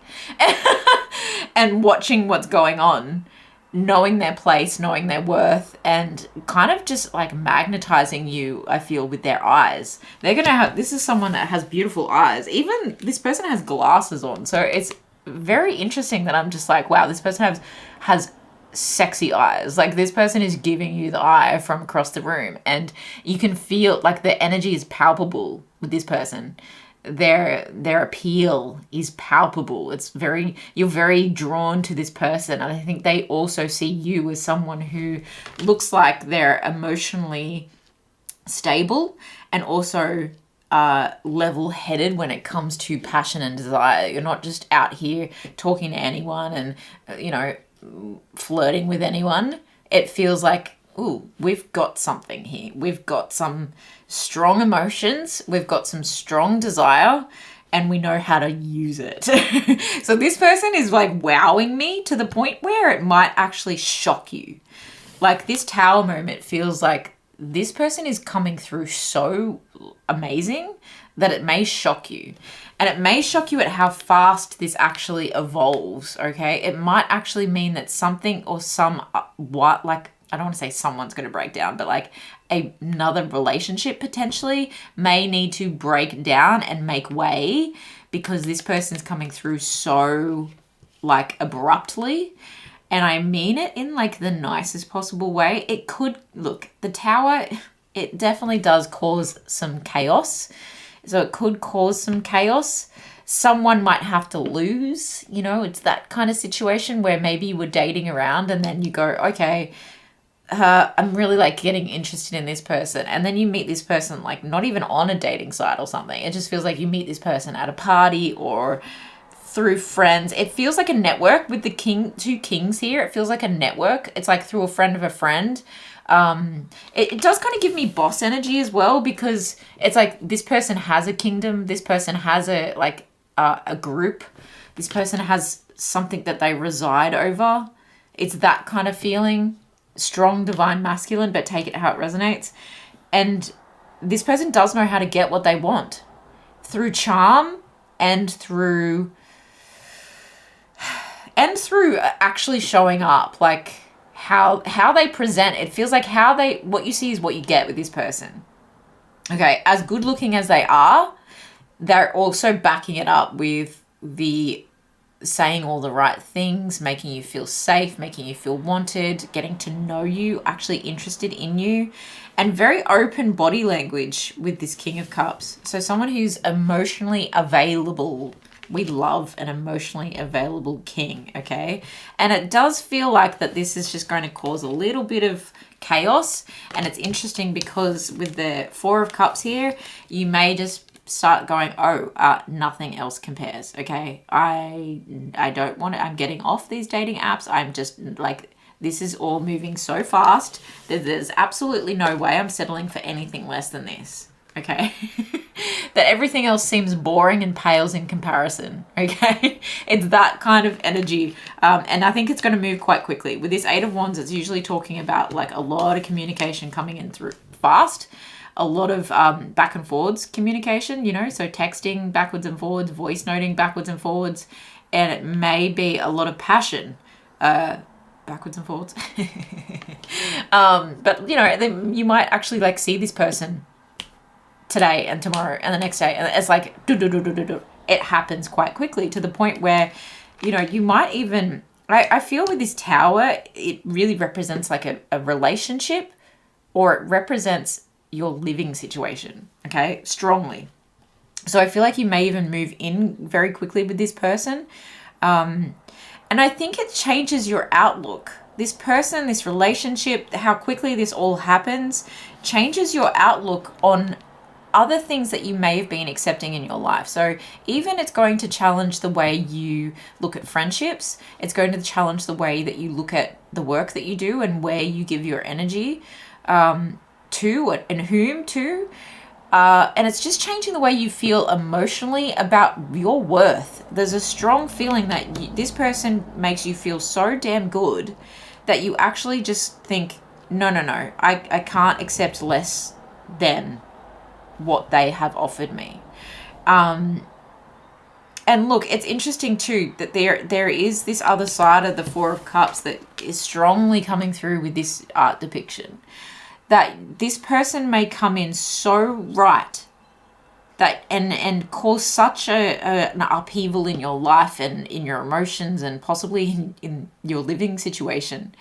And watching what's going on, knowing their place, knowing their worth, and kind of just like magnetizing you, I feel, with their eyes. They're going to have, this is someone that has beautiful eyes. Even this person has glasses on. So it's very interesting that I'm just like, wow, this person has sexy eyes. Like this person is giving you the eye from across the room, and you can feel like the energy is palpable with this person. Their appeal is palpable. You're very drawn to this person, and I think they also see you as someone who looks like they're emotionally stable and also level-headed when it comes to passion and desire. You're not just out here talking to anyone and flirting with anyone. It feels like, ooh, we've got something here. We've got some strong emotions. We've got some strong desire, and we know how to use it. So this person is like wowing me to the point where it might actually shock you. Like this Tower moment feels like this person is coming through so amazing that it may shock you. And it may shock you at how fast this actually evolves, okay? It might actually mean that something or I don't want to say someone's going to break down, but like another relationship potentially may need to break down and make way, because this person's coming through so like abruptly. And I mean it in like the nicest possible way. It could, look, the Tower, it definitely does cause some chaos. So it could cause some chaos. Someone might have to lose, it's that kind of situation where maybe you were dating around and then you go, okay, I'm really like getting interested in this person. And then you meet this person like not even on a dating site or something. It just feels like you meet this person at a party or through friends. It feels like a network with the two kings here. It feels like a network. It's like through a friend of a friend. It does kind of give me boss energy as well, because it's like this person has a kingdom. This person has a group. This person has something that they reside over. It's that kind of feeling. Strong, divine, masculine, but take it how it resonates. And this person does know how to get what they want through charm and through actually showing up. Like how they present, it feels like what you see is what you get with this person. Okay, as good looking as they are, they're also backing it up with the saying all the right things, making you feel safe, making you feel wanted, getting to know you, actually interested in you, and very open body language with this King of Cups. So someone who's emotionally available. We love an emotionally available king, okay? And it does feel like that this is just going to cause a little bit of chaos. And it's interesting because with the Four of Cups here, you may just start going, nothing else compares, okay? I don't want it. I'm getting off these dating apps. I'm just like, this is all moving so fast that there's absolutely no way I'm settling for anything less than this. Okay, that everything else seems boring and pales in comparison. Okay, it's that kind of energy, and I think it's going to move quite quickly. With this Eight of Wands, it's usually talking about like a lot of communication coming in through fast, a lot of back and forwards communication. So texting backwards and forwards, voice noting backwards and forwards, and it may be a lot of passion. Backwards and forwards. But you might actually like see this person today and tomorrow and the next day, and it's like it happens quite quickly to the point where you might even I feel with this Tower, it really represents like a relationship, or it represents your living situation, okay, strongly. So I feel like you may even move in very quickly with this person, and I think it changes your outlook this person, this relationship, how quickly this all happens, changes your outlook on other things that you may have been accepting in your life. So even it's going to challenge the way you look at friendships. It's going to challenge the way that you look at the work that you do and where you give your energy to and whom to. And it's just changing the way you feel emotionally about your worth. There's a strong feeling that this person makes you feel so damn good that you actually just think, no, I can't accept less than what they have offered me. And look, it's interesting too that there is this other side of the Four of Cups that is strongly coming through with this art depiction. That this person may come in so right that and cause such an upheaval in your life and in your emotions and possibly in your living situation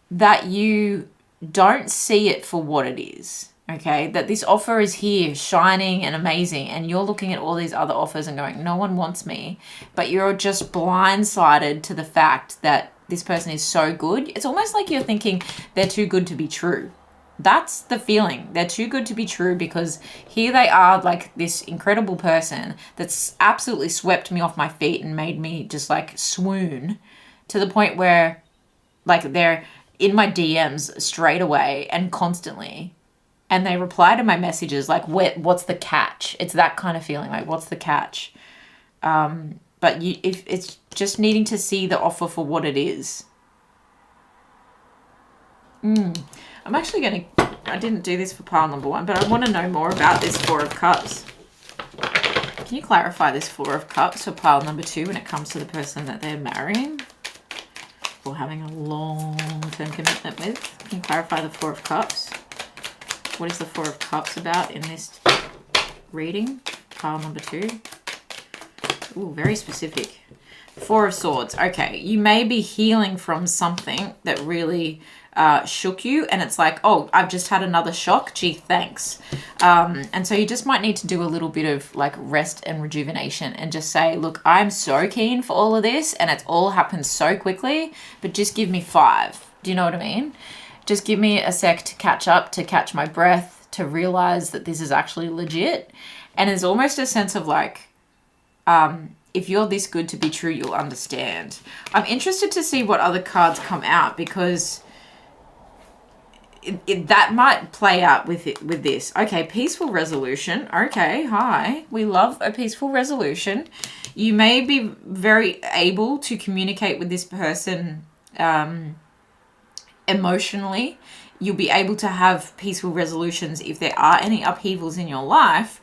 that you don't see it for what it is. Okay, that this offer is here, shining and amazing, and you're looking at all these other offers and going, no one wants me, but you're just blindsided to the fact that this person is so good. It's almost like you're thinking they're too good to be true. That's the feeling. They're too good to be true because here they are, like this incredible person that's absolutely swept me off my feet and made me just like swoon to the point where like they're in my DMs straight away and constantly. And they reply to my messages like, what's the catch? It's that kind of feeling, like, what's the catch? But if it's just needing to see the offer for what it is. I'm actually going to, I didn't do this for pile number 1, but I want to know more about this Four of Cups. Can you clarify this Four of Cups for pile number 2 when it comes to the person that they're marrying or having a long-term commitment with? Can you clarify the Four of Cups? What is the Four of Cups about in this reading? Pile number 2. Ooh, very specific. Four of Swords. Okay, you may be healing from something that really shook you, and it's like, oh, I've just had another shock. Gee, thanks. And so you just might need to do a little bit of like rest and rejuvenation and just say, look, I'm so keen for all of this, and it's all happened so quickly, but just give me 5. Do you know what I mean? Just give me a sec to catch up, to catch my breath, to realize that this is actually legit. And there's almost a sense of like, if you're this good to be true, you'll understand. I'm interested to see what other cards come out because that might play out with this. Okay, peaceful resolution. Okay, hi. We love a peaceful resolution. You may be very able to communicate with this person emotionally. You'll be able to have peaceful resolutions if there are any upheavals in your life.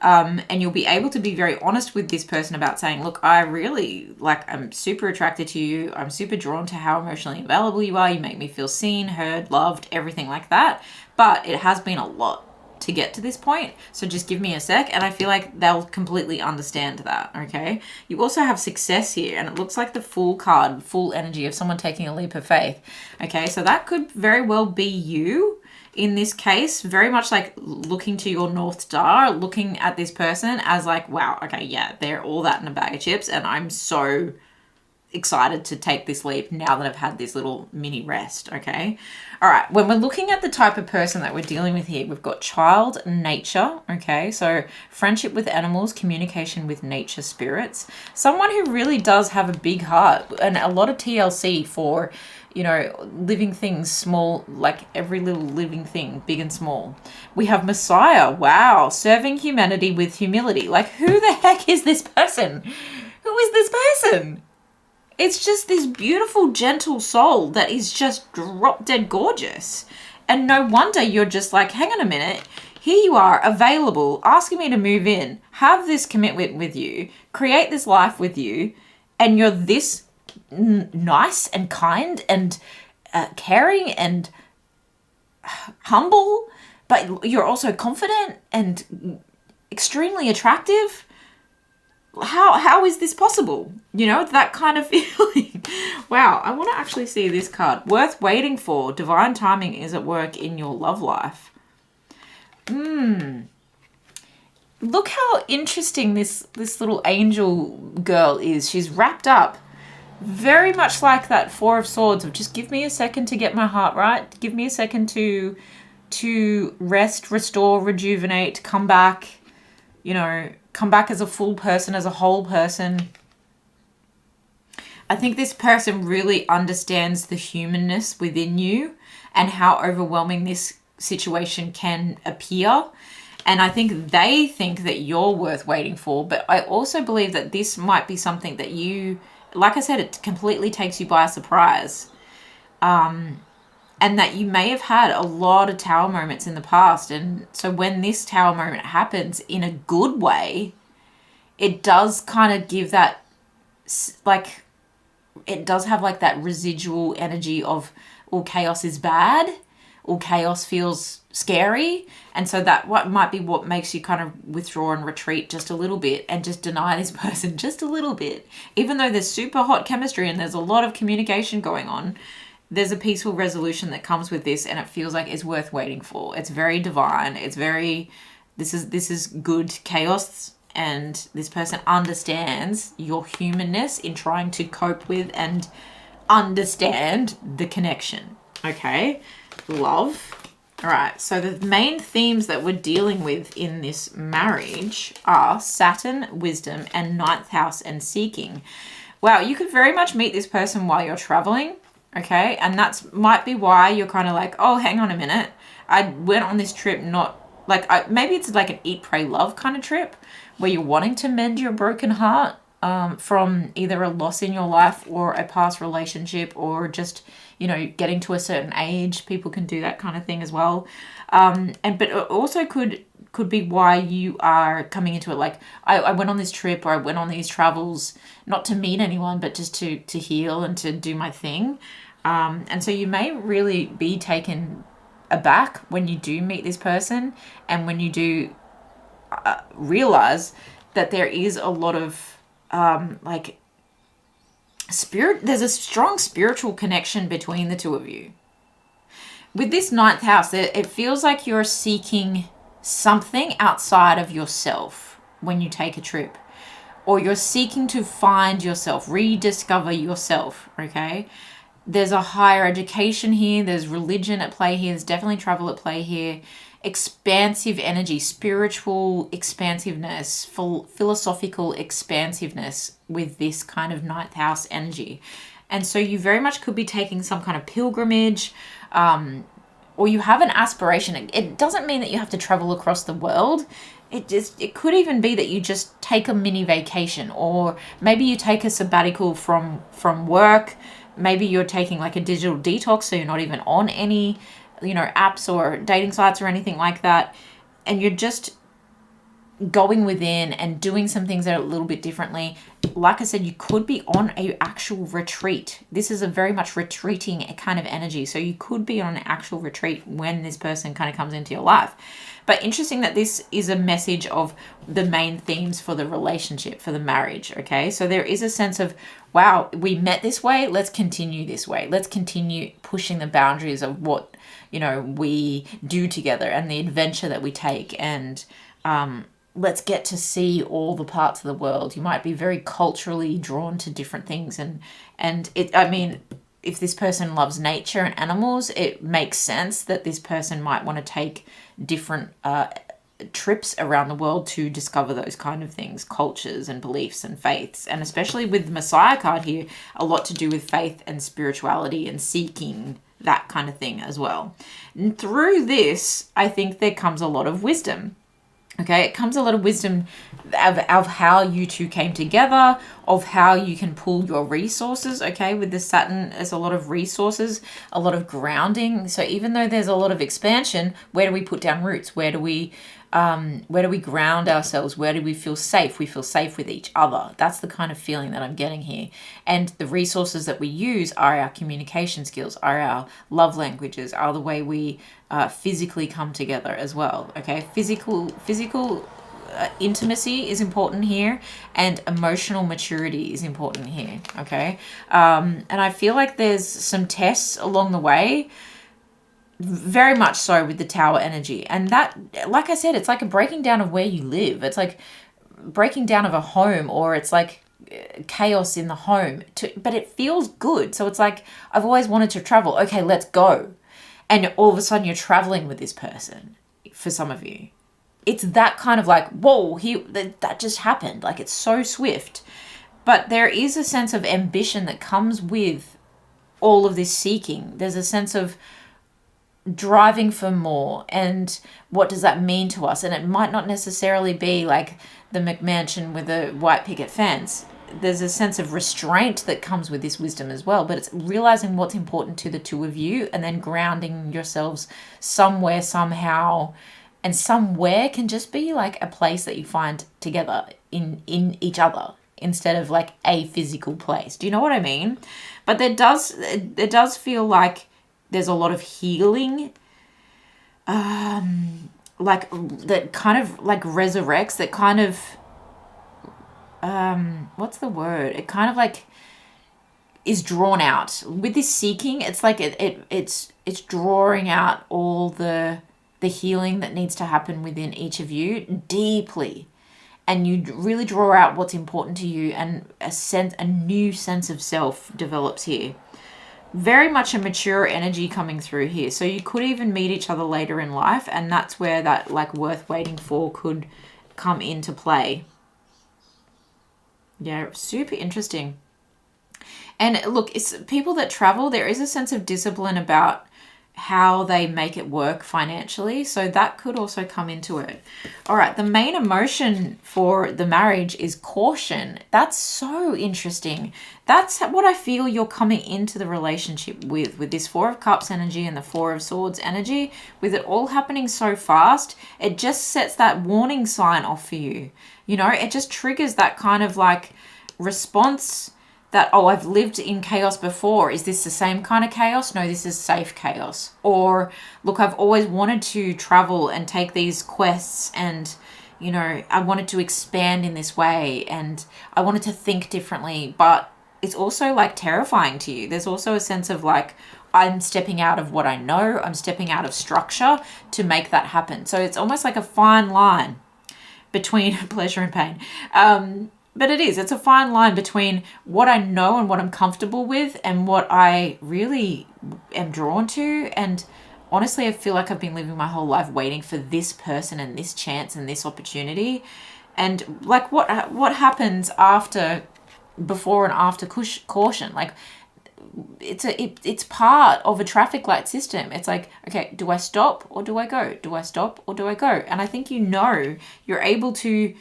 And you'll be able to be very honest with this person about saying, look, I really, like, I'm super attracted to you. I'm super drawn to how emotionally available you are. You make me feel seen, heard, loved, everything like that. But it has been a lot to get to this point. So just give me a sec. And I feel like they'll completely understand that, okay? You also have success here. And it looks like the Fool card, full energy of someone taking a leap of faith. Okay, so that could very well be you. In this case, very much like looking to your North Star, looking at this person as like, wow, okay, yeah, they're all that in a bag of chips, and I'm so excited to take this leap now that I've had this little mini rest, okay? All right, when we're looking at the type of person that we're dealing with here, we've got child, nature, okay? So friendship with animals, communication with nature spirits. Someone who really does have a big heart and a lot of TLC for, you know, living things small, like every little living thing, big and small. We have Messiah. Wow. Serving humanity with humility. Like, who the heck is this person? Who is this person? It's just this beautiful, gentle soul that is just drop dead gorgeous. And no wonder you're just like, hang on a minute. Here you are, available, asking me to move in, have this commitment with you, create this life with you, and you're this nice and kind and caring and humble, but you're also confident and extremely attractive. How is this possible? You know, that kind of feeling. Wow, I want to actually see this card. Worth waiting for. Divine timing is at work in your love life. Look how interesting this little angel girl is. She's wrapped up very much like that Four of Swords of just give me a second to get my heart right. Give me a second to rest, restore, rejuvenate, come back, come back as a full person, as a whole person. I think this person really understands the humanness within you and how overwhelming this situation can appear. And I think they think that you're worth waiting for. But I also believe that this might be something that you, like I said, it completely takes you by surprise. And that you may have had a lot of tower moments in the past. And so when this tower moment happens in a good way, it does kind of give that, like, it does have like that residual energy of all chaos is bad, all chaos feels scary. And so that might be what makes you kind of withdraw and retreat just a little bit and just deny this person just a little bit. Even though there's super hot chemistry and there's a lot of communication going on, there's a peaceful resolution that comes with this, and it feels like it's worth waiting for. It's very divine. It's very, this is good chaos. And this person understands your humanness in trying to cope with and understand the connection. Okay, love. All right, so the main themes that we're dealing with in this marriage are Saturn, wisdom, and ninth house and seeking. Wow, you could very much meet this person while you're traveling. Okay, and that's might be why you're kind of like, oh, hang on a minute. I went on this trip not like, maybe it's like an eat, pray, love kind of trip where you're wanting to mend your broken heart from either a loss in your life or a past relationship or just, getting to a certain age. People can do that kind of thing as well. But it also could be why you are coming into it. Like, I went on this trip or I went on these travels, not to meet anyone, but just to heal and to do my thing. And so you may really be taken aback when you do meet this person and when you do realize that there is a lot of there's a strong spiritual connection between the two of you. With this ninth house, it feels like you're seeking something outside of yourself when you take a trip, or you're seeking to find yourself, rediscover yourself. Okay, there's a higher education here, there's religion at play here, there's definitely travel at play here, expansive energy, spiritual expansiveness, philosophical expansiveness with this kind of ninth house energy. And so you very much could be taking some kind of pilgrimage, or you have an aspiration. It doesn't mean that you have to travel across the world. It could even be that you just take a mini vacation, or maybe you take a sabbatical from work. Maybe you're taking like a digital detox, so you're not even on any apps or dating sites or anything like that, and you're just going within and doing some things that are a little bit differently. Like I said, you could be on a actual retreat. This is a very much retreating kind of energy, so you could be on an actual retreat when this person kind of comes into your life. But interesting that this is a message of the main themes for the relationship, for the marriage. Okay, so there is a sense of, wow, we met this way, let's continue this way, let's continue pushing the boundaries of what we do together and the adventure that we take, and let's get to see all the parts of the world. You might be very culturally drawn to different things, and if this person loves nature and animals, it makes sense that this person might want to take different trips around the world to discover those kind of things, cultures and beliefs and faiths. And especially with the Messiah card here, a lot to do with faith and spirituality and seeking that kind of thing as well. And through this, I think there comes a lot of wisdom. Okay, it comes a lot of wisdom of how you two came together, of how you can pull your resources. Okay, with the Saturn, there's a lot of resources, a lot of grounding. So even though there's a lot of expansion, where do we put down roots? Where do we ground ourselves? Where do we feel safe? We feel safe with each other. That's the kind of feeling that I'm getting here. And the resources that we use are our communication skills, are our love languages, are the way we physically come together as well. Okay, physical intimacy is important here, and emotional maturity is important here. Okay, and I feel like there's some tests along the way. Very much so with the tower energy. And that, like I said, it's like a breaking down of where you live. It's like breaking down of a home, or it's like, chaos in the home, but it feels good. So it's like, I've always wanted to travel. Okay, let's go. And all of a sudden you're traveling with this person. For some of you, it's that kind of like, whoa, that just happened. Like, it's so swift. But there is a sense of ambition that comes with all of this seeking. There's a sense of driving for more, and what does that mean to us? And it might not necessarily be like the McMansion with a white picket fence. There's a sense of restraint that comes with this wisdom as well, but it's realizing what's important to the two of you and then grounding yourselves somewhere, somehow. And somewhere can just be like a place that you find together in each other, instead of like a physical place. Do you know what I mean? But it does feel like there's a lot of healing, like that kind of like resurrects, that kind of, what's the word? It kind of like is drawn out with this seeking. It's like it's drawing out all the healing that needs to happen within each of you deeply. And you really draw out what's important to you, and a new sense of self develops here. Very much a mature energy coming through here. So you could even meet each other later in life, and that's where that like worth waiting for could come into play. Yeah, super interesting. And look, it's people that travel, there is a sense of discipline about how they make it work financially. So that could also come into it. All right, the main emotion for the marriage is caution. That's so interesting. That's what I feel you're coming into the relationship with this Four of Cups energy and the Four of Swords energy. With it all happening so fast, it just sets that warning sign off for you. You know, it just triggers that kind of like response that, oh, I've lived in chaos before. Is this the same kind of chaos? No, this is safe chaos. Or, look, I've always wanted to travel and take these quests, and, you know, I wanted to expand in this way, and I wanted to think differently, but it's also like terrifying to you. There's also a sense of like, I'm stepping out of what I know. I'm stepping out of structure to make that happen. So it's almost like a fine line between pleasure and pain. But it's a fine line between what I know and what I'm comfortable with and what I really am drawn to. And honestly, I feel like I've been living my whole life waiting for this person and this chance and this opportunity. And like what happens before and after caution? Like it's part of a traffic light system. It's like, okay, do I stop or do I go? Do I stop or do I go? And I think you're able to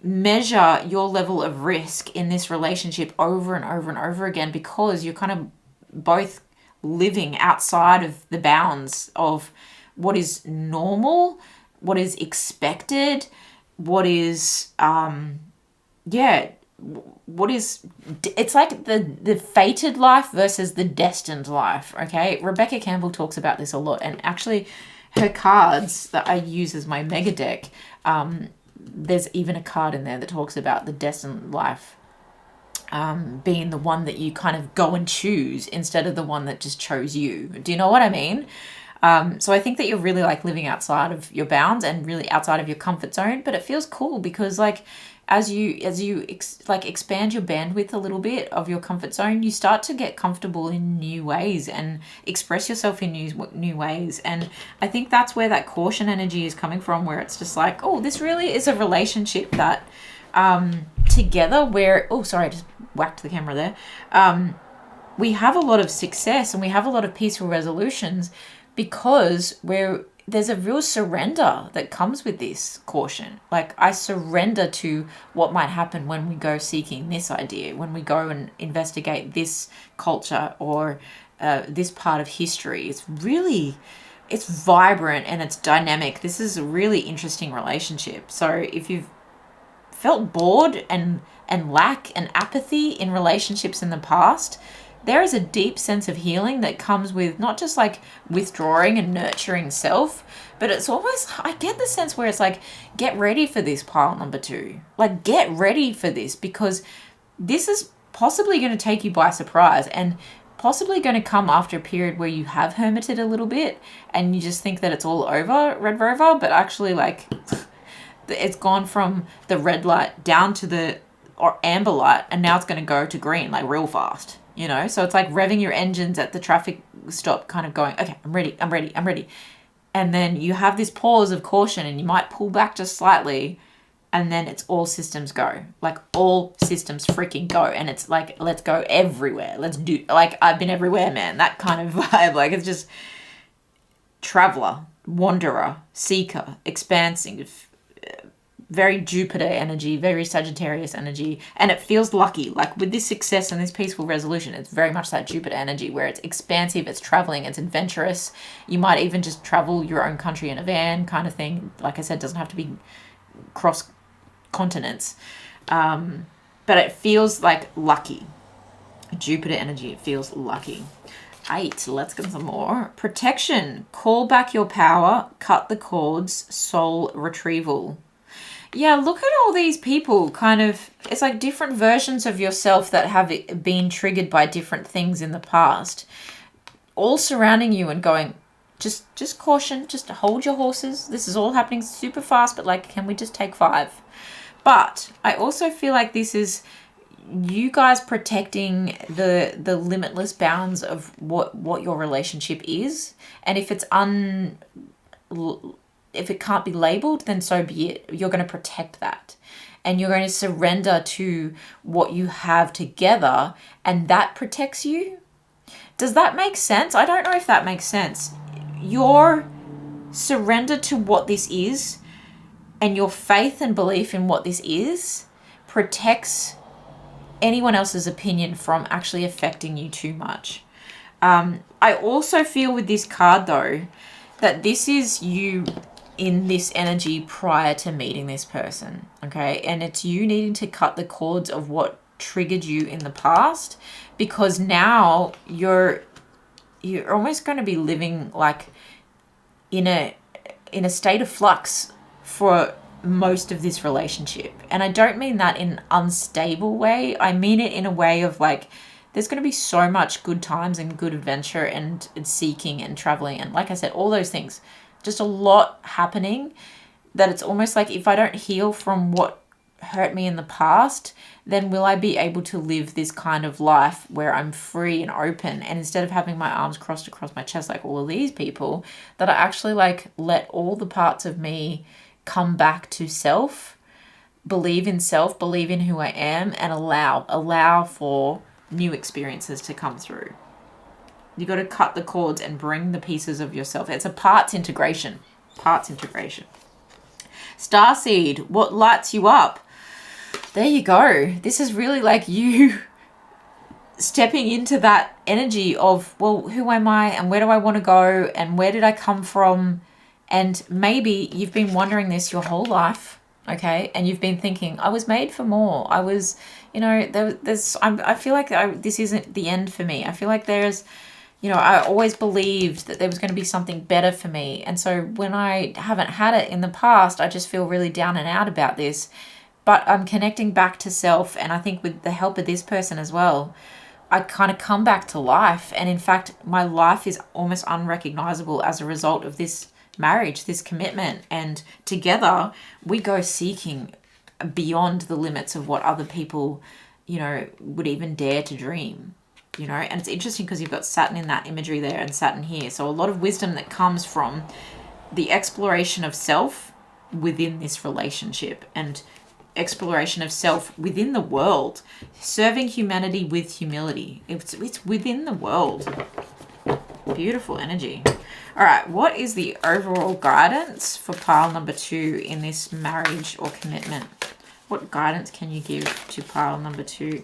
measure your level of risk in this relationship over and over and over again, because you're kind of both living outside of the bounds of what is normal, what is expected, what is it's like the fated life versus the destined life. Okay, Rebecca Campbell talks about this a lot, and actually her cards that I use as my mega deck, there's even a card in there that talks about the destined life being the one that you kind of go and choose instead of the one that just chose you. Do you know what I mean? So I think that you're really like living outside of your bounds and really outside of your comfort zone, but it feels cool because like as you expand your bandwidth a little bit of your comfort zone, you start to get comfortable in new ways and express yourself in new ways. And I think that's where that caution energy is coming from, where it's just like, oh, this really is a relationship that together where, oh, sorry, I just whacked the camera there. We have a lot of success and we have a lot of peaceful resolutions because there's a real surrender that comes with this caution. Like, I surrender to what might happen when we go seeking this idea, when we go and investigate this culture or this part of history. It's vibrant and it's dynamic. This is a really interesting relationship. So if you've felt bored and lack and apathy in relationships in the past, there is a deep sense of healing that comes with not just like withdrawing and nurturing self, but it's always, I get the sense where it's like, get ready for this pile number 2. Like, get ready for this, because this is possibly going to take you by surprise and possibly going to come after a period where you have hermited a little bit and you just think that it's all over, Red Rover, but actually like it's gone from the red light down to the or amber light, and now it's going to go to green like real fast, you know? So it's like revving your engines at the traffic stop, kind of going, okay, I'm ready, I'm ready, I'm ready. And then you have this pause of caution, and you might pull back just slightly, and then it's all systems go. Like all systems freaking go. And it's like, let's go everywhere. Let's do, like, I've been everywhere, man. That kind of vibe. Like, it's just traveler, wanderer, seeker, expansive, very Jupiter energy, very Sagittarius energy. And it feels lucky. Like with this success and this peaceful resolution, it's very much that Jupiter energy where it's expansive, it's traveling, it's adventurous. You might even just travel your own country in a van kind of thing. Like I said, it doesn't have to be cross continents, but it feels like lucky. Jupiter energy, it feels lucky. 8, let's get some more. Protection, call back your power, cut the cords, soul retrieval. Yeah, look at all these people kind of, it's like different versions of yourself that have been triggered by different things in the past, all surrounding you and going, just caution, just hold your horses. This is all happening super fast, but like, can we just take 5? But I also feel like this is you guys protecting the limitless bounds of what your relationship is. And if it's if it can't be labeled, then so be it. You're going to protect that. And you're going to surrender to what you have together, and that protects you. Does that make sense? I don't know if that makes sense. Your surrender to what this is and your faith and belief in what this is protects anyone else's opinion from actually affecting you too much. I also feel with this card, though, that this is you in this energy prior to meeting this person, okay? And it's you needing to cut the cords of what triggered you in the past, because now you're almost going to be living like in a state of flux for most of this relationship. And I don't mean that in an unstable way. I mean it in a way of like, there's going to be so much good times and good adventure and seeking and traveling. And like I said, all those things, just a lot happening, that it's almost like if I don't heal from what hurt me in the past, then will I be able to live this kind of life where I'm free and open, and instead of having my arms crossed across my chest like all of these people, that I actually like let all the parts of me come back to self, believe in who I am, and allow for new experiences to come through. You got to cut the cords and bring the pieces of yourself. It's a parts integration. Starseed, what lights you up? There you go. This is really like you stepping into that energy of, well, who am I and where do I want to go and where did I come from? And maybe you've been wondering this your whole life, okay? And you've been thinking, I was made for more. I was, I feel like this isn't the end for me. I feel like there's, I always believed that there was going to be something better for me. And so when I haven't had it in the past, I just feel really down and out about this. But I'm connecting back to self. And I think with the help of this person as well, I kind of come back to life. And in fact, my life is almost unrecognizable as a result of this marriage, this commitment. And together we go seeking beyond the limits of what other people, would even dare to dream. And it's interesting because you've got Saturn in that imagery there and Saturn here. So a lot of wisdom that comes from the exploration of self within this relationship and exploration of self within the world, serving humanity with humility. It's within the world. Beautiful energy. All right, what is the overall guidance for pile number 2 in this marriage or commitment? What guidance can you give to pile number 2?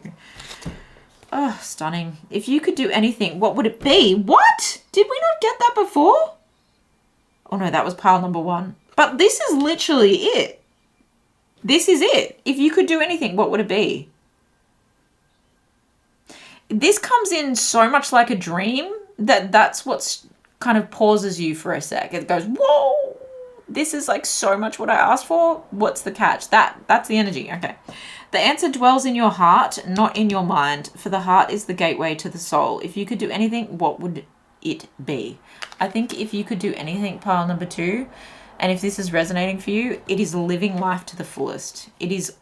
Oh, stunning. If you could do anything, what would it be? What? Did we not get that before? Oh no, that was pile number 1. But this is literally it. This is it. If you could do anything, what would it be? This comes in so much like a dream that's what's kind of pauses you for a sec. It goes, whoa, this is like so much what I asked for. What's the catch? That's the energy. Okay. The answer dwells in your heart, not in your mind, for the heart is the gateway to the soul. If you could do anything, what would it be? I think if you could do anything, pile number 2, and if this is resonating for you, it is living life to the fullest. It is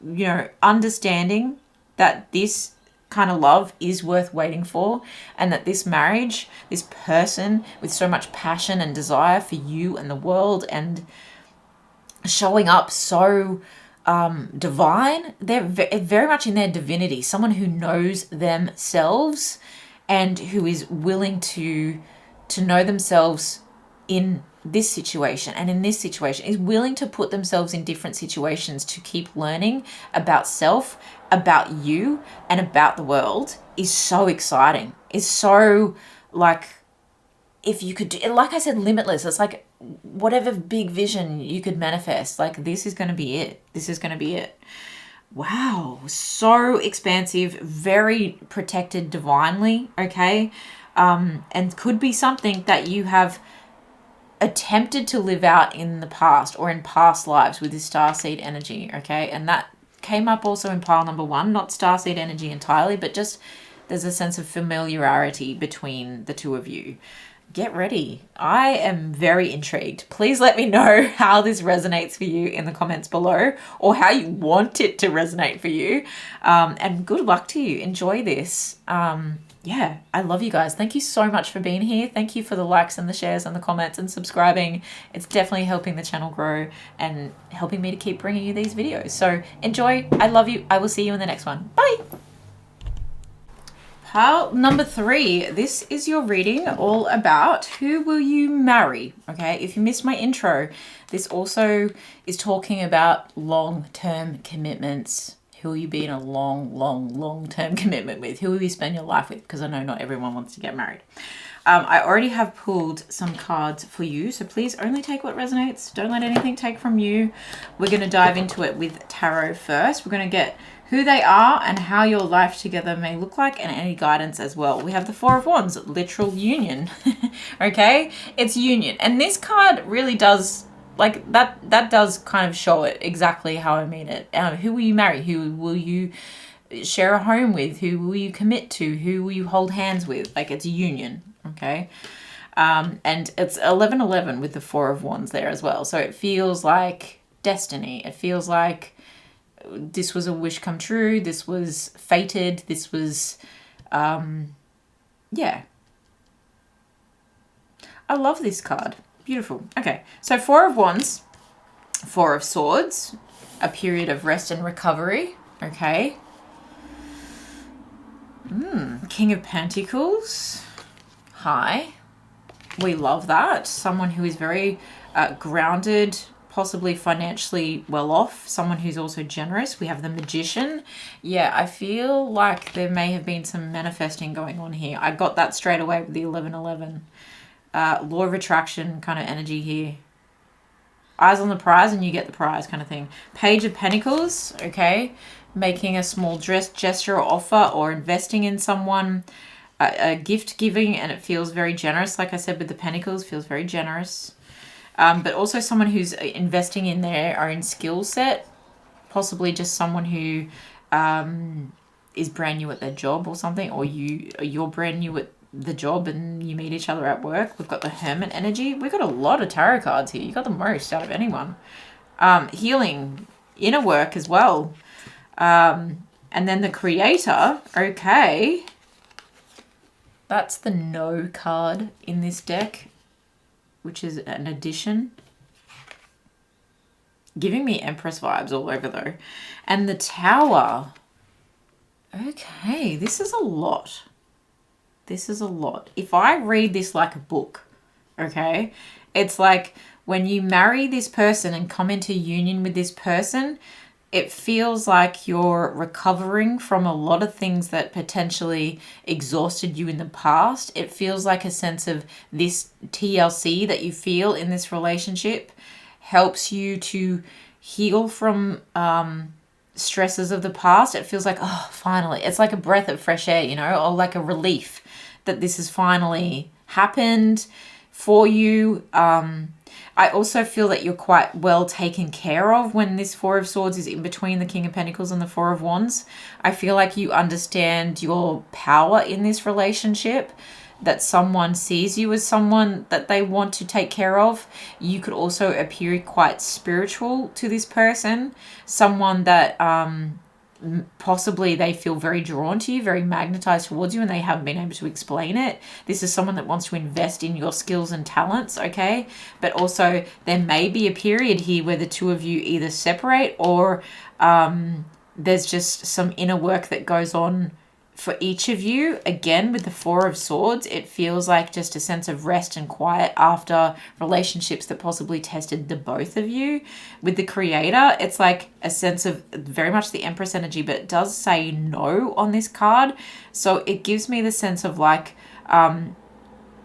you know, understanding that this kind of love is worth waiting for, and that this marriage, this person with so much passion and desire for you and the world and showing up so divine, they're very much in their divinity, someone who knows themselves and who is willing to know themselves in this situation and in this situation, is willing to put themselves in different situations to keep learning about self, about you, and about the world, is so exciting. Is so, like, if you could do, like I said, limitless. It's like whatever big vision you could manifest, like this is going to be it. This is going to be it. Wow. So expansive, very protected divinely. Okay. And could be something that you have attempted to live out in the past or in past lives with this starseed energy. Okay. And that came up also in pile number 1, not starseed energy entirely, but just there's a sense of familiarity between the two of you. Get ready. I am very intrigued. Please let me know how this resonates for you in the comments below, or how you want it to resonate for you. And good luck to you. Enjoy this. Yeah, I love you guys. Thank you so much for being here. Thank you for the likes and the shares and the comments and subscribing. It's definitely helping the channel grow and helping me to keep bringing you these videos. So enjoy. I love you. I will see you in the next one. Bye. Pile number 3, this is your reading all about who will you marry, okay? If you missed my intro, this also is talking about long-term commitments. Who will you be in a long-term commitment with? Who will you spend your life with? Because I know not everyone wants to get married. I already have pulled some cards for you, so please only take what resonates. Don't let anything take from you. We're going to dive into it with tarot first. We're going to get who they are and how your life together may look like, and any guidance as well. We have the 4 of Wands, literal union. Okay, it's union, and this card really does, like, that does kind of show it exactly how I mean it. Who will you marry? Who will you share a home with? Who will you commit to? Who will you hold hands with? Like, it's a union. Okay, and it's 11/11 with the 4 of Wands there as well, so it feels like destiny. It feels like this was a wish come true. This was fated. This was, yeah. I love this card. Beautiful. Okay, so 4 of Wands, 4 of Swords, a period of rest and recovery. Okay. King of Pentacles. Hi. We love that. Someone who is very grounded, possibly financially well off, someone who's also generous. We have the Magician. Yeah, I feel like there may have been some manifesting going on here. I got that straight away with the 11/11. Law of attraction kind of energy here. Eyes on the prize and you get the prize kind of thing. Page of Pentacles, okay. Making a small gesture or offer, or investing in someone. A gift giving, and it feels very generous. Like I said with the Pentacles, feels very generous. But also someone who's investing in their own skill set, possibly just someone who is brand new at their job or something, or you're brand new at the job and you meet each other at work. We've got the Hermit energy. We've got a lot of tarot cards here. You got the most out of anyone. Healing, inner work as well. And then the Creator. Okay. That's the No card in this deck, which is an addition. Giving me Empress vibes all over though. And the Tower. Okay, this is a lot. This is a lot. If I read this like a book, okay, it's like when you marry this person and come into union with this person, it feels like you're recovering from a lot of things that potentially exhausted you in the past. It feels like a sense of this TLC that you feel in this relationship helps you to heal from stresses of the past. It feels like, oh, finally. It's like a breath of fresh air, you know, or like a relief that this has finally happened for you. I also feel that you're quite well taken care of when this 4 of Swords is in between the King of Pentacles and the 4 of Wands. I feel like you understand your power in this relationship, that someone sees you as someone that they want to take care of. You could also appear quite spiritual to this person, someone that possibly they feel very drawn to you, very magnetized towards you, and they haven't been able to explain it. This is someone that wants to invest in your skills and talents, okay? But also there may be a period here where the two of you either separate, or there's just some inner work that goes on for each of you. Again, with the Four of Swords, it feels like just a sense of rest and quiet after relationships that possibly tested the both of you. With the Creator, it's like a sense of very much the Empress energy, but it does say no on this card. So it gives me the sense of like,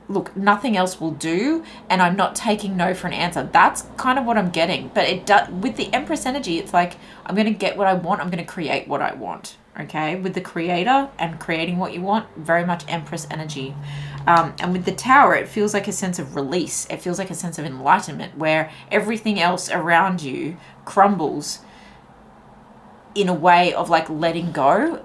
look, nothing else will do, and I'm not taking no for an answer. That's kind of what I'm getting. But it does, with the Empress energy, it's like, I'm going to get what I want. I'm going to create what I want. Okay, with the Creator and creating what you want, very much Empress energy. And with the Tower, it feels like a sense of release. It feels like a sense of enlightenment, where everything else around you crumbles in a way of like letting go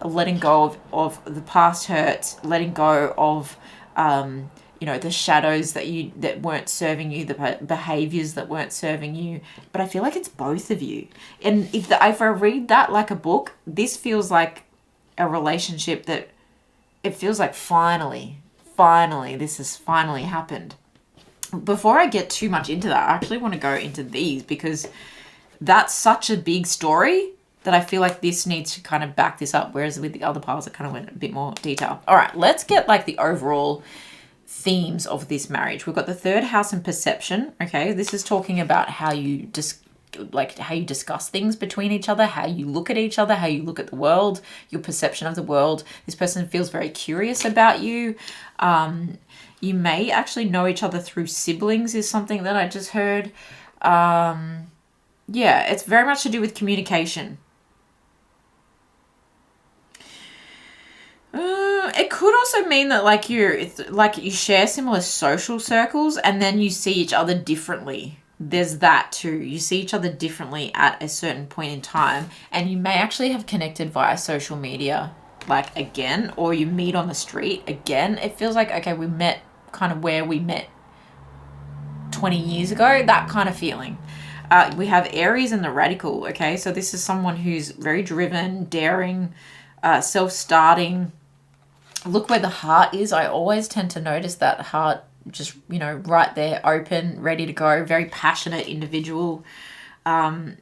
of the past hurts, letting go of the shadows that weren't serving you, the behaviors that weren't serving you. But I feel like it's both of you. And if I read that like a book, this feels like a relationship that it feels like finally, this has finally happened. Before I get too much into that, I actually want to go into these, because that's such a big story that I feel like this needs to kind of back this up. Whereas with the other piles, I kind of went a bit more detail. All right, let's get like the overall themes of this marriage. We've got the third house and perception. Okay, this is talking about how you discuss things between each other, how you look at each other, how you look at the world, your perception of the world. This person feels very curious about you. You may actually know each other through siblings, is something that I just heard. Yeah, it's very much to do with communication. It could also mean that you share similar social circles, and then you see each other differently. There's that too. You see each other differently at a certain point in time, and you may actually have connected via social media, like again, or you meet on the street again. It feels like, okay, we met kind of where we met 20 years ago, that kind of feeling. We have Aries and the Radical, okay? So this is someone who's very driven, daring, self-starting. Look where the heart is. I always tend to notice that heart just, right there, open, ready to go, very passionate individual. And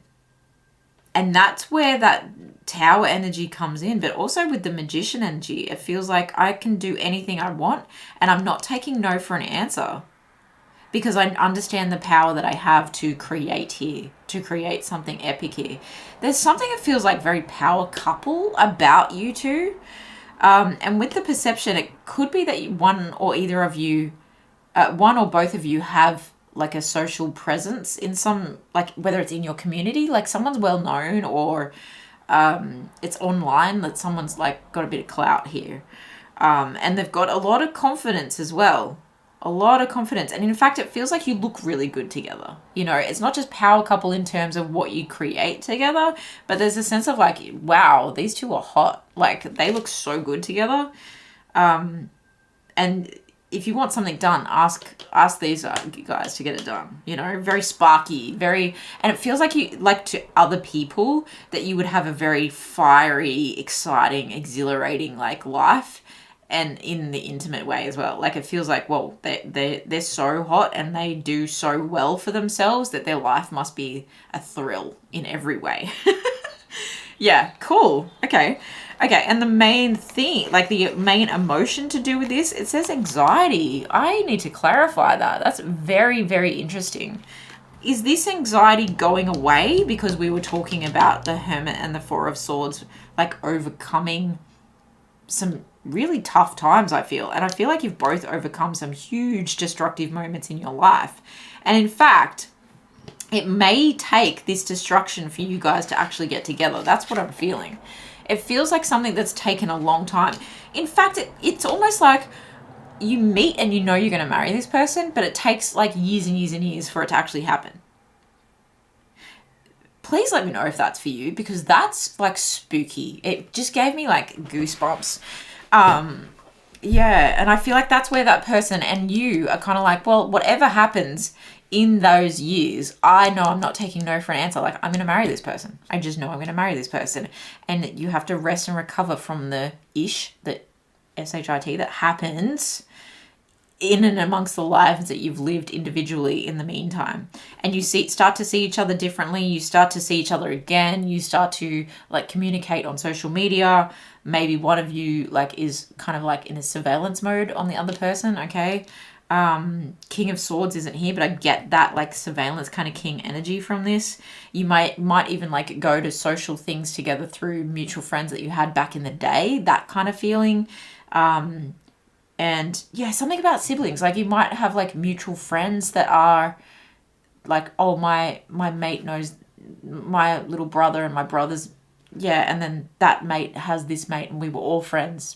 that's where that Tower energy comes in. But also with the Magician energy, it feels like I can do anything I want, and I'm not taking no for an answer, because I understand the power that I have to create here, to create something epic here. There's something that feels like very power couple about you two. And with the perception, it could be that one or both of you have like a social presence in some, like whether it's in your community, like someone's well known, or it's online, that someone's like got a bit of clout here. And they've got a lot of confidence as well. A lot of confidence. And in fact, it feels like you look really good together. It's not just power couple in terms of what you create together, but there's a sense of like, wow, these two are hot. Like, they look so good together. And if you want something done, ask these guys to get it done. Very sparky, and it feels like you, like to other people, that you would have a very fiery, exciting, exhilarating like life. And in the intimate way as well. Like, it feels like, well, they're so hot and they do so well for themselves that their life must be a thrill in every way. Yeah, cool. Okay. And the main thing, like the main emotion to do with this, it says anxiety. I need to clarify that. That's very, very interesting. Is this anxiety going away? Because we were talking about the Hermit and the Four of Swords, like overcoming some really tough times, I feel. And I feel like you've both overcome some huge destructive moments in your life. And in fact, it may take this destruction for you guys to actually get together. That's what I'm feeling. It feels like something that's taken a long time. In fact, it's almost like you meet and you're going to marry this person, but it takes like years and years and years for it to actually happen. Please let me know if that's for you, because that's like spooky. It just gave me like goosebumps. Yeah, and I feel like that's where that person and you are kind of like, well, whatever happens in those years, I know I'm not taking no for an answer. Like, I'm going to marry this person. I just know I'm going to marry this person. And you have to rest and recover from the ish, the SHIT that happens in and amongst the lives that you've lived individually in the meantime. And you start to see each other differently. You start to see each other again. You start to like communicate on social media. Maybe one of you like is kind of like in a surveillance mode on the other person. Okay. King of Swords isn't here, but I get that like surveillance kind of king energy from this. You might even like go to social things together through mutual friends that you had back in the day, that kind of feeling. And yeah, something about siblings. Like you might have like mutual friends that are like, oh, my mate knows my little brother and my brother's, yeah, and then that mate has this mate and we were all friends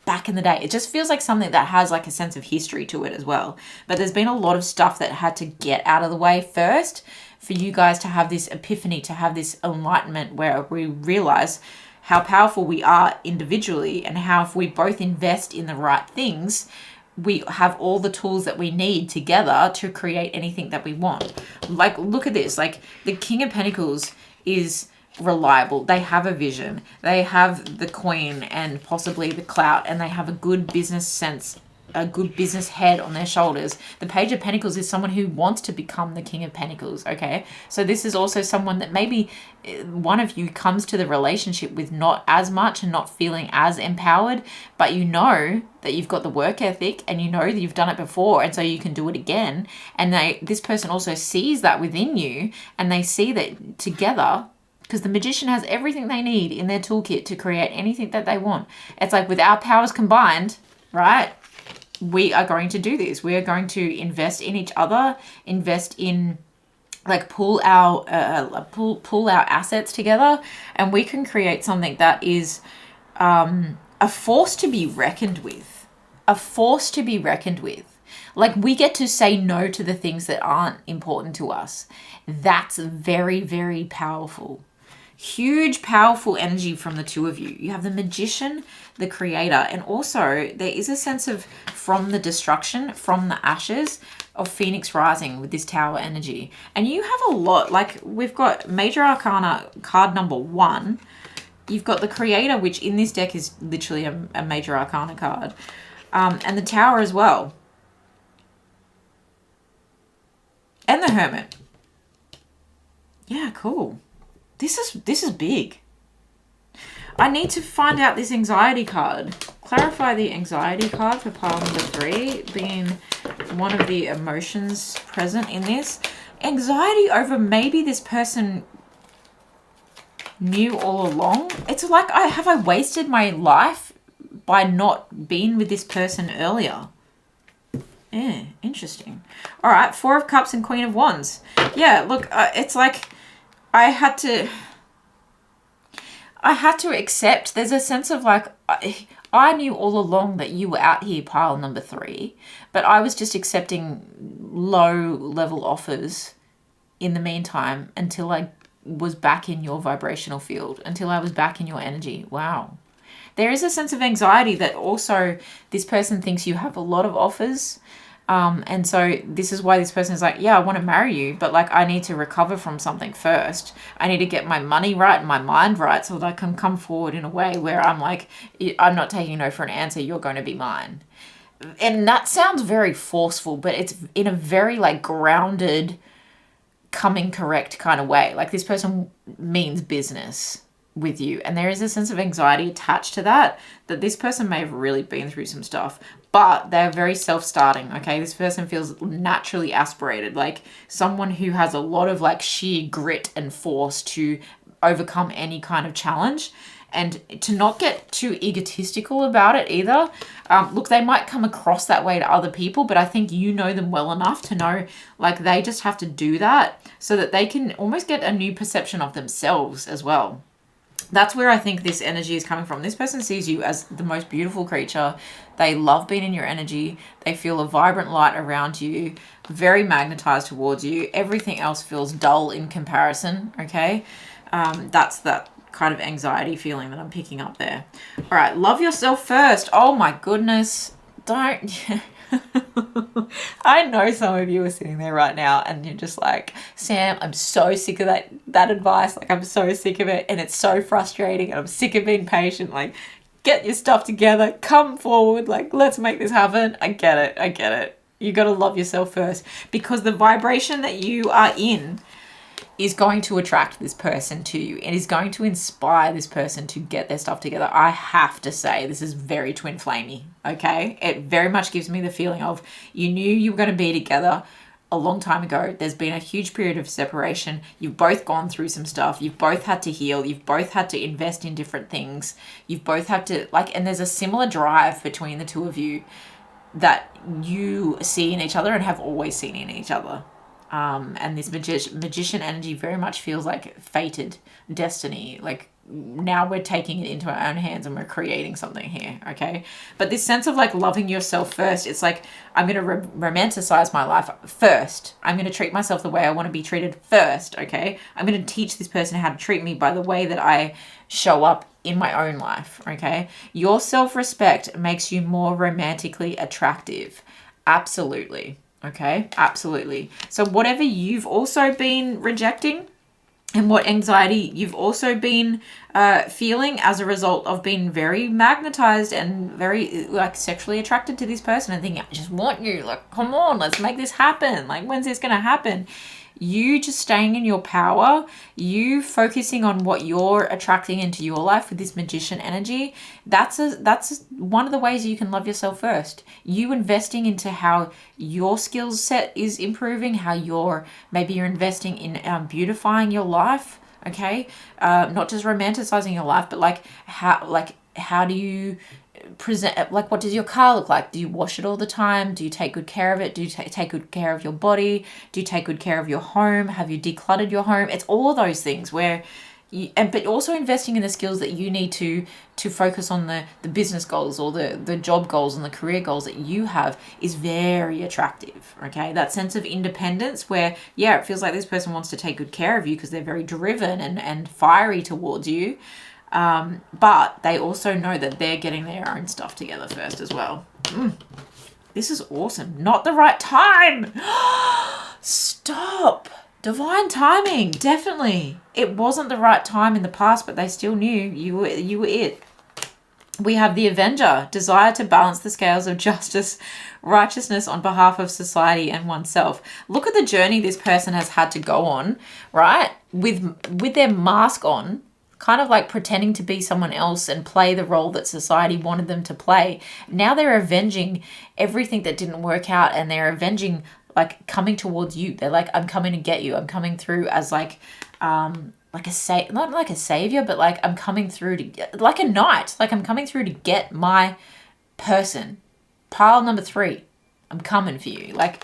back in the day. It just feels like something that has like a sense of history to it as well. But there's been a lot of stuff that had to get out of the way first for you guys to have this epiphany, to have this enlightenment where we realize how powerful we are individually and how if we both invest in the right things, we have all the tools that we need together to create anything that we want. Like, look at this. Like, the King of Pentacles is reliable. They have a vision. They have the queen and possibly the clout, and they have a good business sense, a good business head on their shoulders. The Page of Pentacles is someone who wants to become the King of Pentacles, okay? So this is also someone that maybe one of you comes to the relationship with not as much and not feeling as empowered, but you know that you've got the work ethic and you know that you've done it before and so you can do it again. And this person also sees that within you, and they see that together, because the magician has everything they need in their toolkit to create anything that they want. It's like with our powers combined, right? We are going to do this. We are going to invest in each other, invest in like pull our assets together, and we can create something that is a force to be reckoned with. A force to be reckoned with. Like, we get to say no to the things that aren't important to us. That's very, very powerful. Huge, powerful energy from the two of you. You have the magician, the creator, and also there is a sense of from the destruction, from the ashes of Phoenix rising with this tower energy. And you have a lot, like we've got Major Arcana card number 1. You've got the creator, which in this deck is literally a Major Arcana card. And the tower as well. And the hermit. Yeah, cool. This is big. I need to find out this anxiety card. Clarify the anxiety card for pile number 3, being one of the emotions present in this. Anxiety over maybe this person knew all along. It's like, have I wasted my life by not being with this person earlier? Yeah, interesting. All right, 4 of Cups and Queen of Wands. Yeah, look, it's like I had to accept. There's a sense of like, I knew all along that you were out here, pile number 3, but I was just accepting low-level offers in the meantime until I was back in your vibrational field, until I was back in your energy. Wow. There is a sense of anxiety that also this person thinks you have a lot of offers. And so this is why this person is like, yeah, I want to marry you, but like, I need to recover from something first. I need to get my money right and my mind right so that I can come forward in a way where I'm like, I'm not taking no for an answer. You're going to be mine. And that sounds very forceful, but it's in a very like grounded, coming correct kind of way. Like, this person means business with you, and there is a sense of anxiety attached to that this person may have really been through some stuff, but they're very self-starting. Okay, this person feels naturally aspirated, like someone who has a lot of like sheer grit and force to overcome any kind of challenge, and to not get too egotistical about it either. Look, they might come across that way to other people, but I think you know them well enough to know like they just have to do that so that they can almost get a new perception of themselves as well. That's where I think this energy is coming from. This person sees you as the most beautiful creature. They love being in your energy. They feel a vibrant light around you, very magnetized towards you. Everything else feels dull in comparison, okay? That's that kind of anxiety feeling that I'm picking up there. All right, love yourself first. Oh my goodness. Don't... I know some of you are sitting there right now and you're just like, Sam, I'm so sick of that advice. Like, I'm so sick of it and it's so frustrating and I'm sick of being patient. Like, get your stuff together, come forward, like, let's make this happen. I get it. You got to love yourself first, because the vibration that you are in is going to attract this person to you and is going to inspire this person to get their stuff together. I have to say, this is very twin flamey, okay? It very much gives me the feeling of, you knew you were going to be together a long time ago. There's been a huge period of separation. You've both gone through some stuff. You've both had to heal. You've both had to invest in different things. You've both had to, like, and there's a similar drive between the two of you that you see in each other and have always seen in each other. And this magician energy very much feels like fated destiny. Like, now we're taking it into our own hands and we're creating something here, okay? But this sense of like loving yourself first, it's like, I'm going to romanticize my life first. I'm going to treat myself the way I want to be treated first, okay? I'm going to teach this person how to treat me by the way that I show up in my own life, okay? Your self-respect makes you more romantically attractive. Absolutely. Okay, absolutely. So whatever you've also been rejecting and what anxiety you've also been feeling as a result of being very magnetized and very like sexually attracted to this person and thinking, I just want you, like, come on, let's make this happen. Like, when's this going to happen? You just staying in your power, you focusing on what you're attracting into your life with this magician energy, that's one of the ways you can love yourself first. You investing into how your skill set is improving, how maybe you're investing in beautifying your life, okay? Not just romanticizing your life, but how do you present, like, what does your car look like? Do you wash it all the time? Do you take good care of it? Do you take good care of your body? Do you take good care of your home? Have you decluttered your home? It's all of those things where but also investing in the skills that you need to focus on the business goals or the job goals and the career goals that you have is very attractive, okay? That sense of independence where, yeah, it feels like this person wants to take good care of you because they're very driven and fiery towards you. But they also know that they're getting their own stuff together first as well. This is awesome. Not the right time. Stop. Divine timing. Definitely. It wasn't the right time in the past, but they still knew you were it. We have the Avenger, desire to balance the scales of justice, righteousness on behalf of society and oneself. Look at the journey this person has had to go on, right? With their mask on, kind of like pretending to be someone else and play the role that society wanted them to play. Now they're avenging everything that didn't work out, and they're avenging, like, coming towards you. They're like, I'm coming to get you. I'm coming through as like not like a savior, but like I'm coming through to, like a knight. Like, I'm coming through to get my person. Pile number 3. I'm coming for you. Like,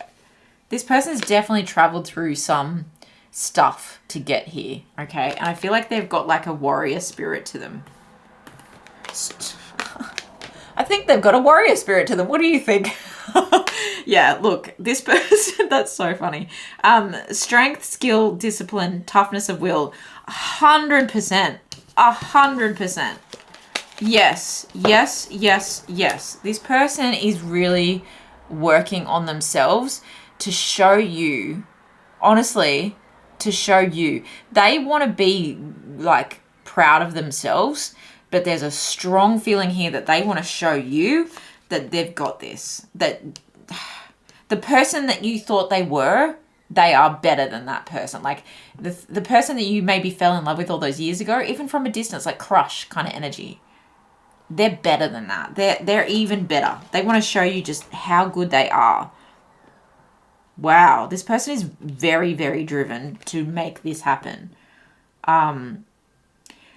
this person's definitely traveled through some stuff to get here, okay? And I feel like they've got like a warrior spirit to them. I think they've got a warrior spirit to them. What do you think? Yeah, look, this person, that's so funny. Strength, skill, discipline, toughness of will, 100%. 100%. Yes. This person is really working on themselves to show you, honestly, to show you. They want to be like proud of themselves, but there's a strong feeling here that they want to show you that they've got this, that the person that you thought they were, they are better than that person. Like the person that you maybe fell in love with all those years ago, even from a distance, like crush kind of energy, they're better than that. They're even better. They want to show you just how good they are. Wow, this person is very, very driven to make this happen.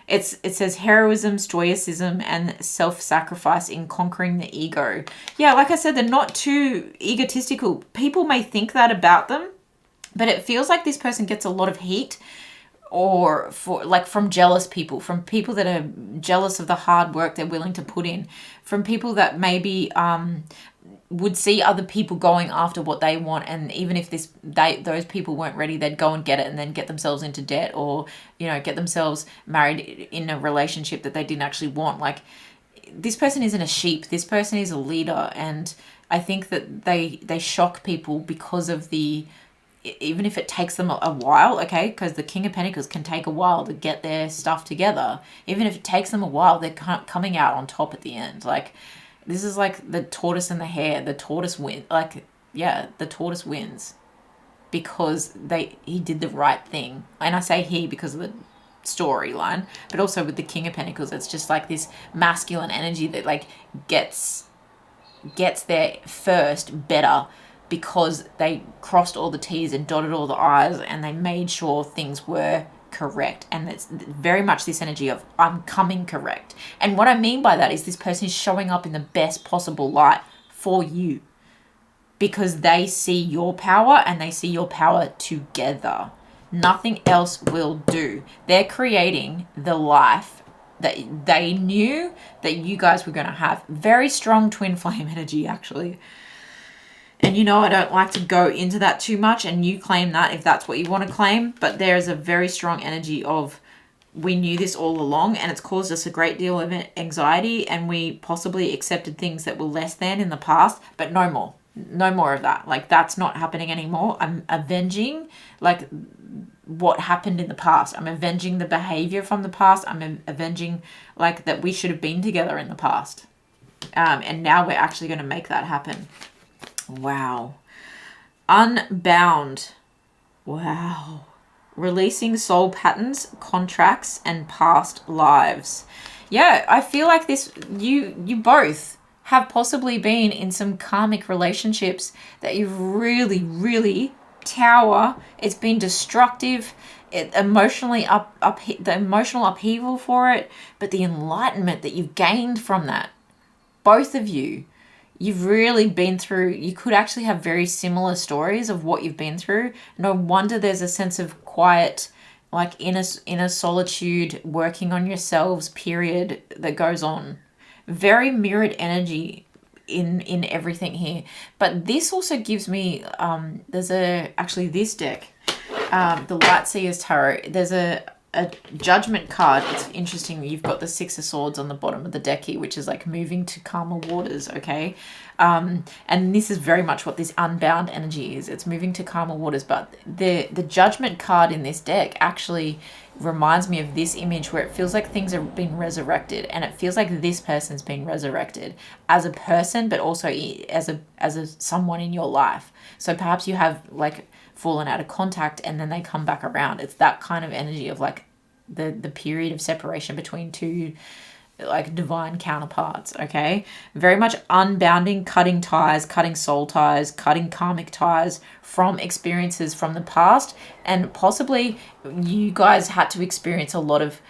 It says heroism, stoicism, and self-sacrifice in conquering the ego. Yeah, like I said, they're not too egotistical. People may think that about them, but it feels like this person gets a lot of heat from jealous people, from people that are jealous of the hard work they're willing to put in, from people that maybe would see other people going after what they want, and even if those people weren't ready, they'd go and get it and then get themselves into debt, or get themselves married in a relationship that they didn't actually want. Like, this person isn't a sheep, this person is a leader. And I think that they shock people because of even if it takes them a while, okay, because the King of Pentacles can take a while to get their stuff together. Even if it takes them a while, they're coming out on top at the end. Like, this is like the tortoise and the hare. The tortoise wins. Like, yeah, the tortoise wins because he did the right thing. And I say he because of the storyline, but also with the King of Pentacles, it's just like this masculine energy that like gets there first better because they crossed all the T's and dotted all the I's, and they made sure things were correct. And it's very much this energy of I'm coming correct. And what I mean by that is this person is showing up in the best possible light for you because they see your power and they see your power together. Nothing else will do. They're creating the life that they knew that you guys were going to have. Very strong twin flame energy, actually. And I don't like to go into that too much, and you claim that if that's what you want to claim, but there is a very strong energy of we knew this all along, and it's caused us a great deal of anxiety, and we possibly accepted things that were less than in the past, but no more. No more of that. Like, that's not happening anymore. I'm avenging like what happened in the past. I'm avenging the behavior from the past. I'm avenging like that we should have been together in the past. And now we're actually going to make that happen. Wow. Unbound. Wow. Releasing soul patterns, contracts, and past lives. Yeah, I feel like this, you both have possibly been in some karmic relationships that you really, really tower. It's been destructive. The emotional upheaval for it, but the enlightenment that you've gained from that. Both of you. You've really been through, you could actually have very similar stories of what you've been through. No wonder there's a sense of quiet, like inner solitude, working on yourselves period that goes on. Very mirrored energy in everything here. But this also gives me, there's actually this deck, the Light Seers Tarot, there's a judgment card. It's interesting. You've got the Six of Swords on the bottom of the deck here, which is like moving to calmer waters. Okay. And this is very much what this unbound energy is. It's moving to calmer waters, but the judgment card in this deck actually reminds me of this image where it feels like things are being resurrected, and it feels like this person's been resurrected as a person, but also as a someone in your life. So perhaps you have like fallen out of contact and then they come back around. It's that kind of energy of like the period of separation between two like divine counterparts. Okay, very much unbounding, cutting ties, cutting soul ties, cutting karmic ties from experiences from the past. And possibly you guys had to experience a lot of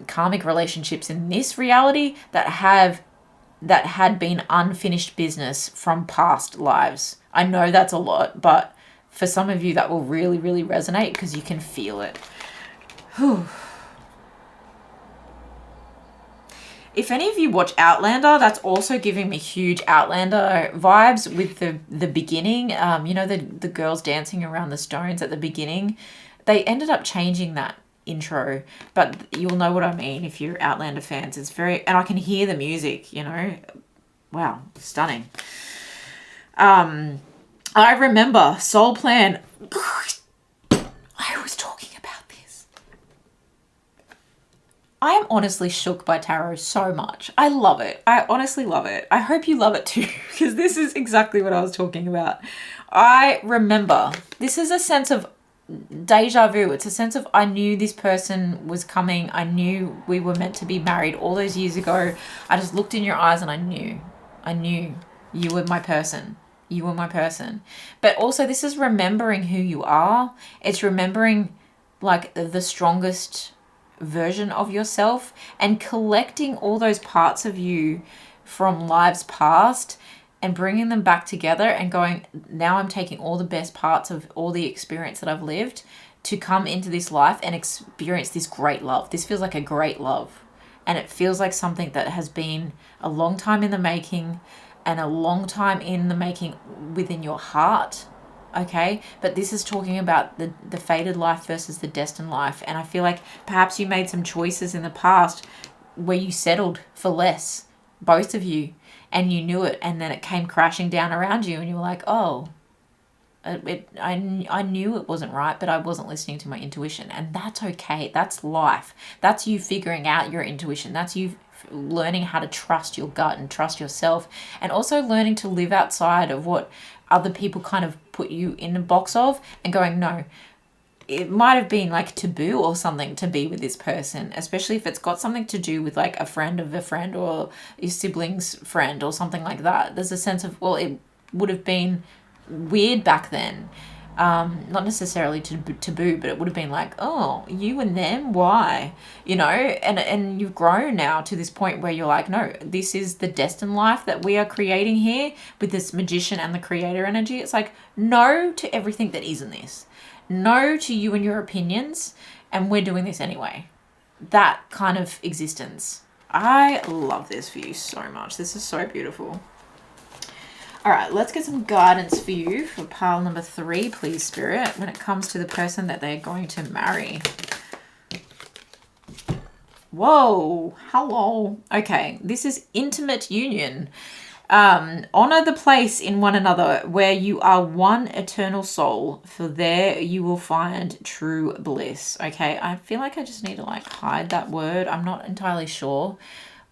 karmic relationships in this reality that had been unfinished business from past lives. I know that's a lot, but for some of you that will really, really resonate because you can feel it. Whew. If any of you watch Outlander, that's also giving me huge Outlander vibes with the beginning. The girls dancing around the stones at the beginning. They ended up changing that intro, but you'll know what I mean if you're Outlander fans. It's very, and I can hear the music, Wow, stunning. I remember Soul Plan. I was talking about this. I am honestly shook by tarot so much. I love it. I honestly love it. I hope you love it too, because this is exactly what I was talking about. I remember. This is a sense of deja vu. It's a sense of I knew this person was coming. I knew we were meant to be married all those years ago. I just looked in your eyes and I knew you were my person. You were my person. But also this is remembering who you are. It's remembering like the strongest version of yourself and collecting all those parts of you from lives past and bringing them back together and going, now I'm taking all the best parts of all the experience that I've lived to come into this life and experience this great love. This feels like a great love. And it feels like something that has been a long time in the making. and a long time in the making within your heart. Okay, but this is talking about the fated life versus the destined life. And I feel like perhaps you made some choices in the past where you settled for less, both of you, and you knew it, and then it came crashing down around you and you were like, oh, I knew it wasn't right, but I wasn't listening to my intuition. And that's okay. That's life. That's you figuring out your intuition. That's you learning how to trust your gut and trust yourself, and also learning to live outside of what other people kind of put you in a box of, and going, no, it might have been like taboo or something to be with this person, especially if it's got something to do with like a friend of a friend or your sibling's friend or something like that. There's a sense of, well, it would have been weird back then. Not necessarily taboo, but it would have been like, oh, you and them, why? You know, and you've grown now to this point where you're like, no, this is the destined life that we are creating here with this magician and the creator energy. It's like, no to everything that isn't this. No to you and your opinions, and we're doing this anyway. That kind of existence. I love this for you so much. This is so beautiful. All right, let's get some guidance for you for pile number 3, please, Spirit, when it comes to the person that they're going to marry. Whoa, hello. Okay, this is intimate union. Honor the place in one another where you are one eternal soul, for there you will find true bliss. Okay, I feel like I just need to like hide that word. I'm not entirely sure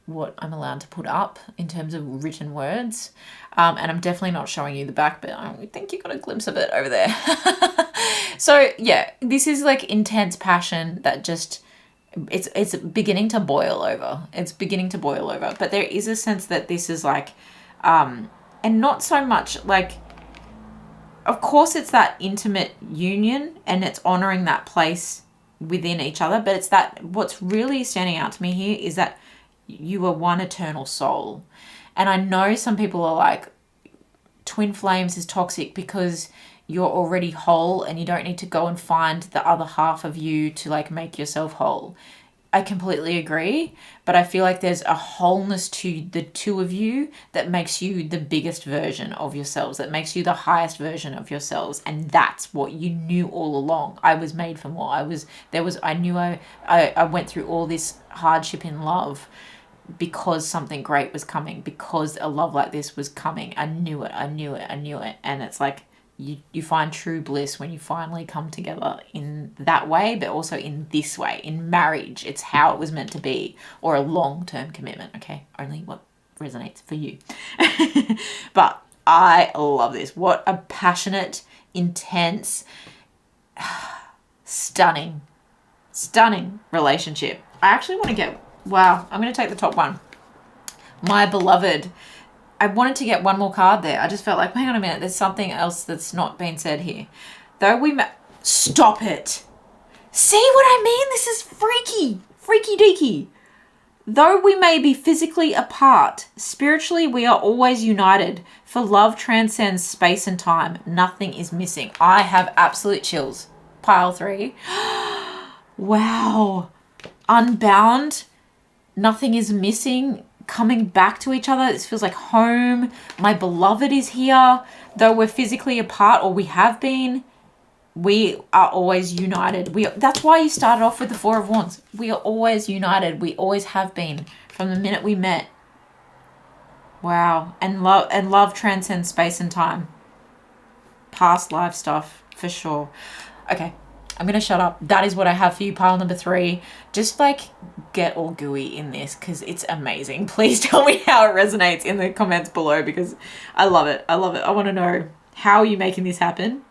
what I'm allowed to put up in terms of written words. And I'm definitely not showing you the back, but I think you got a glimpse of it over there. So yeah, this is like intense passion that just, it's beginning to boil over. It's beginning to boil over. But there is a sense that this is like, and not so much like, of course it's that intimate union and it's honoring that place within each other. But it's that, what's really standing out to me here is that you are one eternal soul. And I know some people are like, twin flames is toxic because you're already whole and you don't need to go and find the other half of you to like make yourself whole. I completely agree, but I feel like there's a wholeness to the two of you that makes you the biggest version of yourselves, that makes you the highest version of yourselves. And that's what you knew all along. I was made for more. I knew I went through all this hardship in love because something great was coming, because a love like this was coming. I knew it. And it's like, you find true bliss when you finally come together in that way, but also in this way, in marriage. It's how it was meant to be, or a long-term commitment. Okay, only what resonates for you. But I love this. What a passionate, intense, stunning relationship. I actually want to get, wow, I'm going to take the top one. My beloved. I wanted to get one more card there. I just felt like, hang on a minute, there's something else that's not been said here. Though we stop it. See what I mean? This is freaky deaky. Though we may be physically apart, spiritually we are always united. For love transcends space and time. Nothing is missing. I have absolute chills. Pile 3. Wow. Unbound. Nothing is missing. Coming back to each other. This feels like home. My beloved is here. Though we're physically apart, or we have been, we are always united. That's why you started off with the 4 of Wands. We are always united. We always have been from the minute we met. Wow. And love transcends space and time. Past life stuff for sure. Okay. I'm going to shut up. That is what I have for you, pile number 3. Just like get all gooey in this because it's amazing. Please tell me how it resonates in the comments below because I love it. I want to know, how are you making this happen?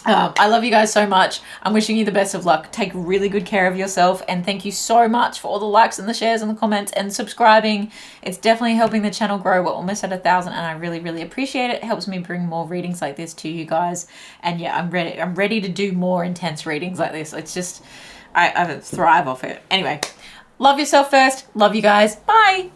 I love you guys so much. I'm wishing you the best of luck. Take really good care of yourself. And thank you so much for all the likes and the shares and the comments and subscribing. It's definitely helping the channel grow. We're almost at 1,000 and I really, really appreciate it. It helps me bring more readings like this to you guys. And yeah, I'm ready to do more intense readings like this. It's just, I thrive off it. Anyway, love yourself first. Love you guys. Bye.